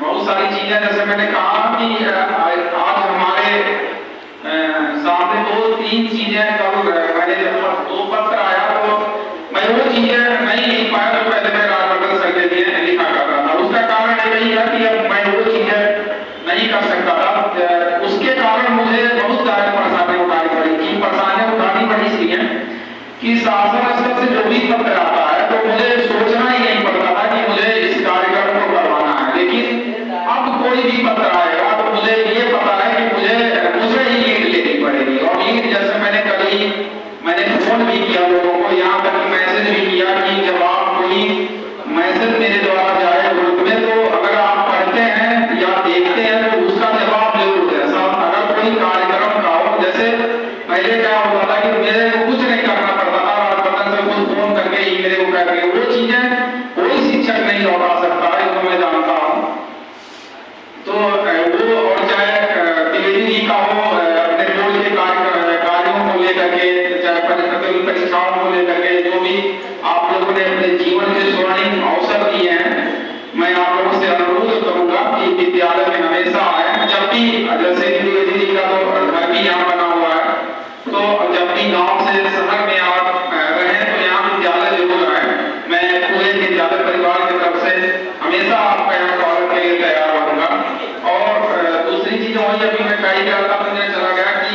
बहुत सारी चीजें जैसे मैंने कहा कि आज हमारे सामने 2-3 चीजें कल मैंने जब 2 पत्र आया तो मैं वो चीजें नहीं लिख पाया जो पहले मैं राजवर्धन सर के लिए लिखा करता था। उसका कारण यही है कि अब मैं वो चीजें नहीं कर सकता था, उसके कारण मुझे बहुत सारी परेशानियां उठानी पड़ी थी। परेशानियां उठानी पड़ी इसलिए कि शासन स्तर से जो भी पत्र आता है तो मुझे सोचना ही नहीं पड़ता था कि मुझे इस कार्यक्रम को करवाना है, लेकिन अब कोई भी पत्र आएगा तो मुझे ये पता है कि मुझे ही लीड लेनी पड़ेगी। और लीड जैसे मैंने फोन भी किया लोगों को, यहाँ तक मैसेज भी किया कि जब आप कोई मैसेज मेरे द्वारा जाए ग्रुप में तो अगर आप पढ़ते हैं या देखते हैं तो उसका जवाब जरूर दें। अगर कोई कार्यक्रम का हो, जैसे पहले क्या होता था कि मेरे को कुछ नहीं करना पड़ता था, राजवर्धन से खुद फोन करके ही मेरे को कह रहे, वो चीजें कोई शिक्षक नहीं लौटा सकता है, तो मैं जानता हूँ। तो वो और चाहे द्विवेदी जी का हो, अपने बोर्ड के कार्यों को लेकर के, चाहे परीक्षाओं को लेकर के, जो भी आप लोगों ने अपने जीवन के स्वर्णिम अवसर दिए हैं, मैं आप लोगों से अनुरोध करूंगा कि विद्यालय में हमेशा आए। जब भी जैसे द्विवेदी जी का तो घर भी यहाँ बना हुआ है, तो जब भी गांव से शहर में आप रहें तो यहाँ विद्यालय जरूर आए। मैं पूरे विद्यालय परिवार की तरफ से हमेशा आपका यहाँ स्वागत के लिए तैयार रहूंगा। और दूसरी चीज वही अभी मैं कही करता मुझे चला गया कि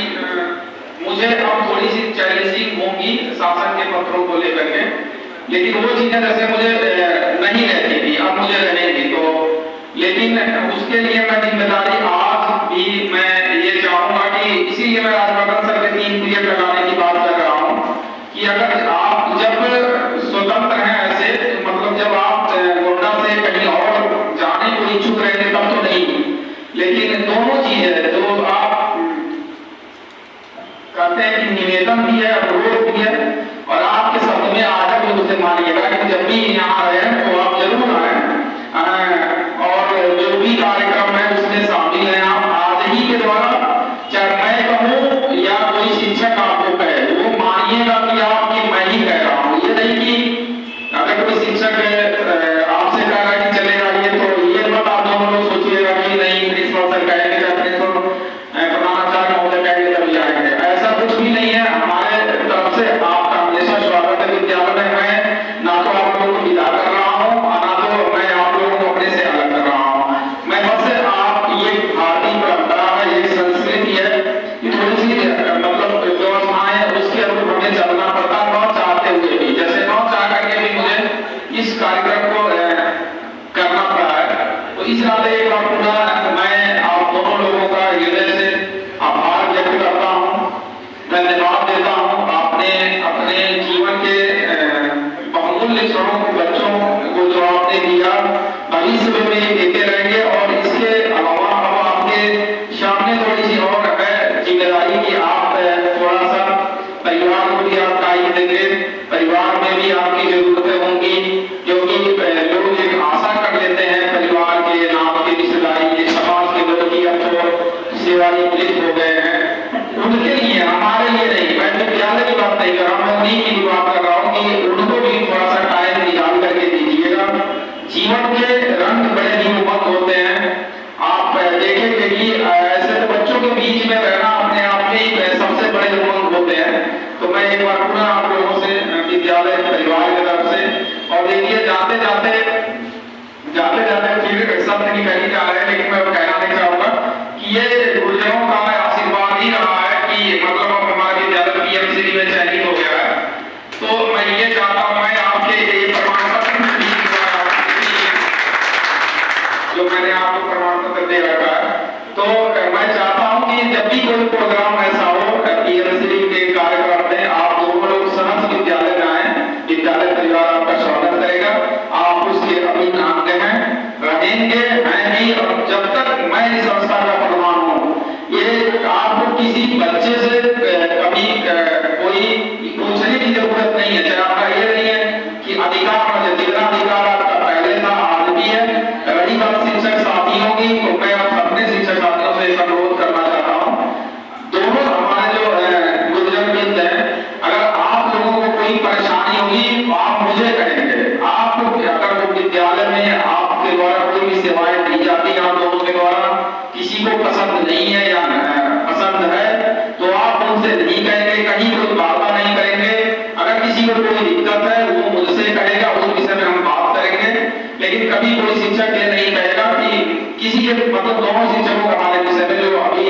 मुझे अब थोड़ी सी पत्रों को लेकर के, लेकिन वो चीजें जैसे मुझे नहीं रहती थी, अब मुझे रहेगी। तो लेकिन उसके लिए मैं जिम्मेदारी आज भी मैं ये चाहूंगा कि इसीलिए मैं राजवर्धन सर के 3 पीरियड लगाने की बात कर रहा हूँ कि अगर आप जब स्वतंत्र हैं ऐसे, मतलब जब आप गोंडा से कहीं और जाने को इच्छुक रहेंगे तब तो नहीं, लेकिन दोनों चीज है जो आप कहते हैं कि निवेदन भी है, अनुरोध भी है, और आपके शब्द में आदर भी उसे मानिएगा कि जब भी यहाँ आए तो आप जरूर आए और जो भी कार्यक्रम है उसमें शामिल हैं आप। आज ही के द्वारा चाहे मैं कहूँ या कोई शिक्षक आपको कहे, वो मानिएगा कि आपकी मैं ही कह रहा हूँ। ये नहीं कि अगर कोई शिक्षक आपसे कह रहा है कि चले आइए तो ये मत आप दोनों लोग सोचिएगा कि नहीं प्रिंसिपल सर कहेंगे या प्रिंसिपल प्रधानाचार्य महोदय कहेंगे तभी आएंगे, ऐसा कुछ भी नहीं है। हमारे तरफ से आपका हमेशा स्वागत है विद्यालय में। मैं ना तो आप लोगों को विदा कर रहा हूँ और ना तो मैं आप लोगों को अपने से अलग कर रहा हूँ। मैं बस आप ये भारतीय परंपरा है, ये संस्कृति है, ये थोड़ी सी मतलब व्यवस्थाएं है, उसके अनुरूप हमें चलना पड़ता है न चाहते हुए भी। जैसे न चाह करके भी मुझे इस कार्यक्रम को करना पड़ा है, तो इस नाते एक बार पूरा मैं आप दोनों लोगों का हृदय से आभार व्यक्त करता हूँ, धन्यवाद देता हूँ। आपने अपने जीवन के बहुमूल्य क्षणों को बच्चों को जो आपने दिया भविष्य में देते रहेंगे। और इसके अलावा अब आपके सामने थोड़ी सी और है जिम्मेदारी कि आप थोड़ा सा परिवार को भी आप टाइम देंगे, परिवार में भी आपकी जरूरतें होंगी, क्योंकि लोग एक आशा कर लेते हैं परिवार के नाम की रिश्तेदारी के, समाज के लोग की अब तो सेवानिवृत्त हो गए हैं, उनके लिए, हमारे लिए नहीं। मैं विद्यालय की बात नहीं कर रहा हूँ, मैं उन्हीं की बात कर रहा हूँ कि उनको भी थोड़ा सा टाइम निकाल करके दीजिएगा। जीवन के रंग बड़े ही उमंग होते हैं। आप देखेंगे कि ऐसे तो बच्चों के बीच में रहना अपने आप में ही सबसे बड़े उमंग होते हैं। तो मैं एक बार पुनः आप लोगों से विद्यालय परिवार की तरफ से, और देखिए जाते जाते फिर शब्द निकल ही जा रहे हैं, लेकिन मैं कहना नहीं चाहूंगा कि ये गुरुजनों का आशीर्वाद ही रहा है कि मतलब हमारे विद्यालय पीएमसी में चयनित हो गया है। तो मैं ये चाहता हूँ, मैं आपके प्रमाण पत्र जो मैंने आपको प्रमाण पत्र दे रखा है, तो मैं चाहता हूँ कि जब भी कोई प्रोग्राम ऐसा हो पीएमसी के कार्यक्रम में आप दोनों लोग सहज विद्यालय में आए, विद्यालय परिवार आपका स्वागत करेगा। आप उसके अभिन्न अंग हैं, रहेंगे, मैं भी, और जब तक मैं इस संस्था का प्रधान हूँ, ये आपको किसी बच्चे से कभी कोई पूछने की जरूरत नहीं है। चाहे आपका ये नहीं है कि अधिकार है, जितना अधिकार आपका पहले था आज भी है। रही बात शिक्षक साथियों की, तो मैं अपने शिक्षक साथियों से एक अनुरोध करना चाहता हूँ, दोनों हमारे जो गुरुजन वृंद हैं, अगर आप लोगों को कोई परेशानी होगी तो आप मुझे कहेंगे। आप अगर वो विद्यालय में आपके द्वारा कोई भी सेवाएं दी जाती है, आप दोनों के द्वारा किसी को पसंद नहीं है या पसंद है, तो आप उनसे नहीं कहेंगे, कहीं कोई बाधा नहीं करेंगे। अगर किसी को कोई दिक्कत है वो मुझसे कहेगा, उस विषय में हम बात करेंगे। लेकिन कभी कोई शिक्षक ये नहीं कहेगा कि किसी के, मतलब दोनों शिक्षकों का हमारे विषय में जो अभी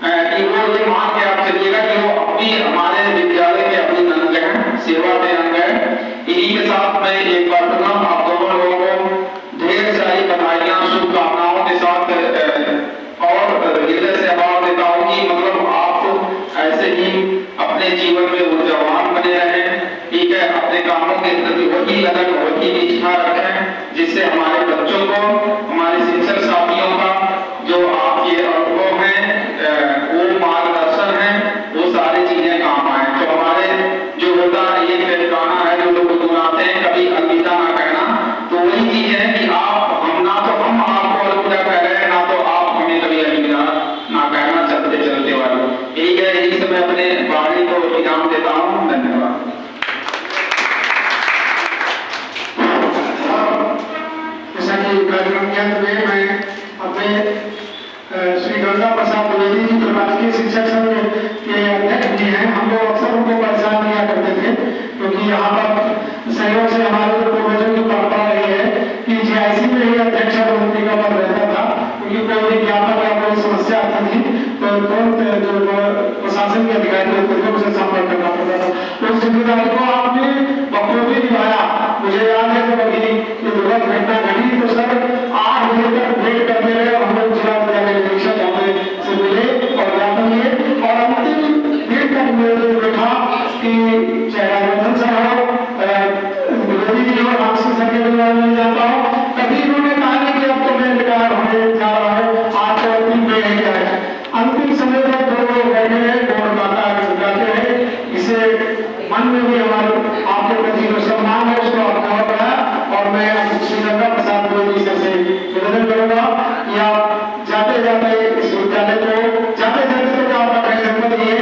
कि वो ये मान के आप चलिएगा कि वो अपनी हमारे विद्यालय के अपनी अंग हैं, सेवा के अंग हैं। इन्हीं के साथ मैं एक बार पुनः आप दोनों लोगों को ढेर सारी बधाइयां, शुभकामनाओं के साथ और हृदय से आभार देता हूँ कि मतलब आप ऐसे ही अपने जीवन में ऊर्जावान बने रहें, ठीक है, अपने कामों के प्रति वही लगन, वही निष्ठा रखें, जिससे हमारे बच्चों को, हमारे शिक्षक साथियों का जो आपके अनुभव है, वो मार्गदर्शन है, वो सारी चीजें काम आए। तो हमारे जो होता है ये गाना है जो लोग गुनगुनाते हैं, कभी अलविदा ना कहना, तो वही चीज है कि आप, हम ना तो हम आपको अलविदा कह रहे हैं, ना तो आप हमें कभी अलविदा ना कहना, चलते चलते वाले। यही है, यही से मैं अपने वाणी को विराम देता हूँ। धन्यवाद। जैसा कि कार्यक्रम के अंत में मैं अपने श्री गंगा प्रसाद द्विवेदी जी राजकीय शिक्षक संघ के अध्यक्ष भी हैं। हम लोग अक्सर उनको परेशान किया करते थे, क्योंकि यहाँ पर सहयोग से हमारे पूर्वजों की परंपरा रही है कि जीआईसी में ही अध्यक्ष मंत्री का पद रहता था, क्योंकि कोई विज्ञापन या कोई समस्या आती थी तो तुरंत जो प्रशासन के अधिकारियों को से संपर्क करना पड़ता था। उस जिम्मेदारी को आपने बखूबी निभाया। मुझे याद है जब अभी ये दुर्घटना घटना घटी तो सर 8 बजे तक वेट करते रहे और हम लोग जिला विद्यालय निरीक्षक हमें से मिले और ज्ञापन लिए और अंतिम देर तक मैंने देखा कि चाहे राजवर्धन सर हो, विरोधी जी हो, रामसिंह सर के द्वारा मिल जाता हो, कभी इन्होंने कहा नहीं कि अब तो मैं रिटायर होने जा रहा हूँ, आज तो अंतिम पे है क्या है। अंतिम समय पर जो लोग बैठे हैं गौर गाता गाते हैं, इसे मन में भी हमारे आपके प्रति जो सम्मान है उसको आपको बढ़ा। और मैं श्री गंगा प्रसाद विरोधी सर से निवेदन करूंगा कि आप जाते जाते इस विद्यालय को जाते जाते तो आपका धन्यवाद ये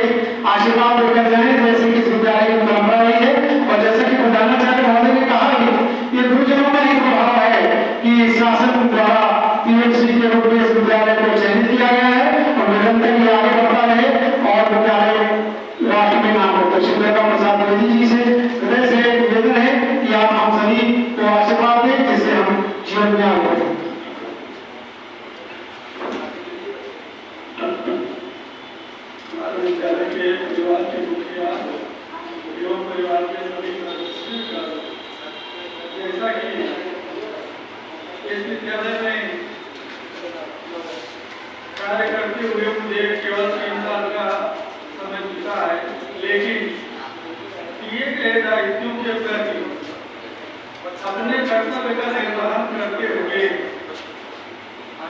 आशीर्वाद देकर जाए जैसे कि इस विद्यालय की परंपरा रही है। और जैसा कि प्रधानाचार्य महोदय ने कहा कि ये गुरुजनों का ही प्रभाव है कि शासन द्वारा पीएचडी के रूप में इस विद्यालय को चयनित किया गया है और निरंतर ये आगे बढ़ता रहे और विद्यालय राष्ट्र में नाम हो। तो श्री गंगा प्रसाद विरोधी जी से हृदय से निवेदन है कि आप हम सभी को आशीर्वाद दें जिससे हम जीवन में आगे बढ़ें। विद्यालय के परिवार के मुखिया एवं परिवार के सभी सदस्य, जैसा कि इस विद्यालय में कार्य करते हुए मुझे केवल 3 साल का समय बीता है, लेकिन दिए गए दायित्वों के प्रति अपने कर्तव्य का निर्वहन करते हुए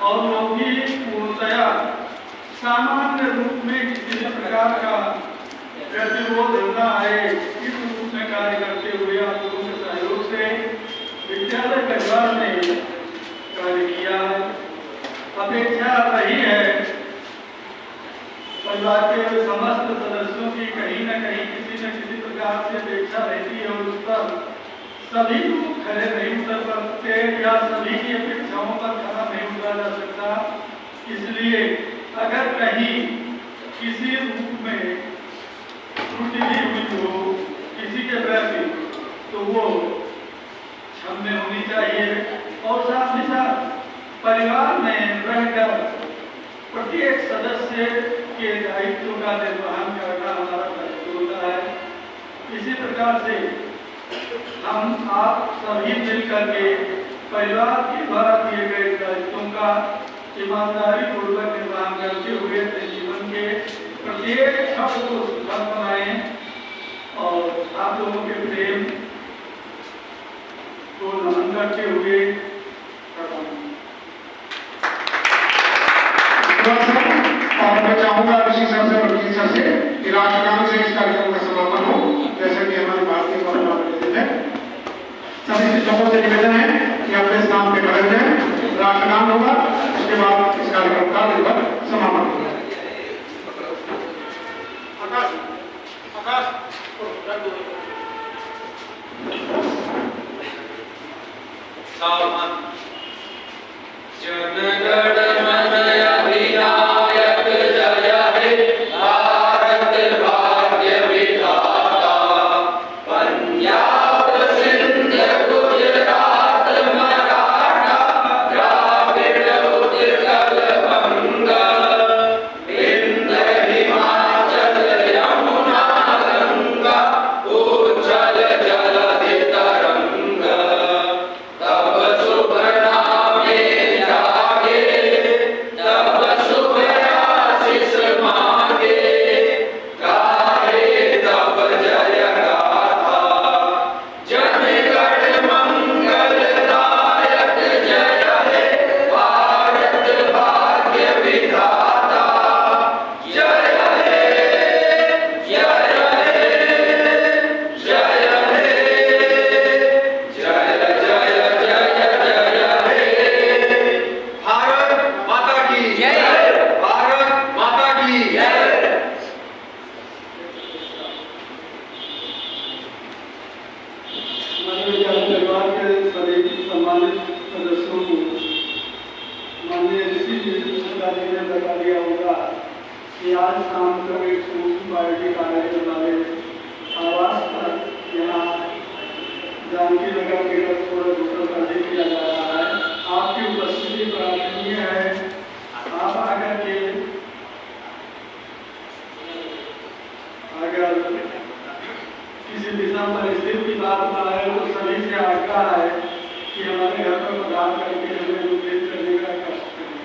और लोग भी पूर्णतया सामान्य रूप में किसी प्रकार का प्रतिरोध न आए इस रूप में कार्य करते हुए आप लोगों के सहयोग से विद्यालय परिवार ने कार्य किया है। अपेक्षा रही है परिवार के समस्त सदस्यों की कहीं न कहीं किसी न किसी प्रकार से अपेक्षा रहती है और उस पर सभी लोग खड़े नहीं उतर सकते या सभी की अपेक्षाओं पर खड़ा नहीं उतरा जा सकता। इसलिए अगर कहीं किसी रूप में त्रुटि भी हुई हो किसी के प्रति तो वो क्षम्य होनी चाहिए और साथ ही साथ परिवार में रहकर प्रत्येक सदस्य के दायित्व का निर्वहन करना हमारा दायित्व होता है। इसी प्रकार से हम आप सभी मिलकर के परिवार के द्वारा दिए गए दायित्वों का ईमानदारी पूर्वक निर्वहन करते हुए अपने जीवन के प्रत्येक क्षण को सुखद बनाएं और आप लोगों के प्रेम को नमन करते हुए और मैं चाहूंगा ऋषि सर से और वकील सर से कि राष्ट्रगान से इस कार्यक्रम का समापन हो, जैसे कि हमारे भारतीय परंपरा है। सभी शिक्षकों से निवेदन है कि अपने स्थान पे खड़े रहें, राष्ट्रगान होगा, उसके बाद इस कार्यक्रम का लगभग समापन होगा। सावन जनगण मन अधिनायक जय हे भारत भाग्य विधाता पंजाब सिंध गुजरात मराठा द्राविड़ उत्कल बंगा विंध्य हिमाचल यमुना गंगा उज्जल जलधि तरंगा तब शुभ नामे जागे तब शुभ आशीष मांगे गाहे तब जय गाथा जनगण मंगलदायक जय हे भारत भाग्य विधाता जय हे जय हे जय हे जय जय जय जय हे भारत माता की जय भारत माता की जय। हमारे विद्यालय परिवार के सभी सम्मानित सदस्यों को माननीय ऋषि जी ने बता दिया होगा कि आज शाम को एक सूक्ष्म पार्टी कार्यालय वाले आवास पर यहाँ जानकी नगर के थोड़ा दूसरा कार्य किया जा रहा है। आपकी उपस्थिति प्रार्थनीय है। आप आकर के अगर किसी दिशा पर स्थित की बात ना आए तो सभी से आग्रह है कि हमारे घर पर पधार करके हमें उपदेश करने का कष्ट करें।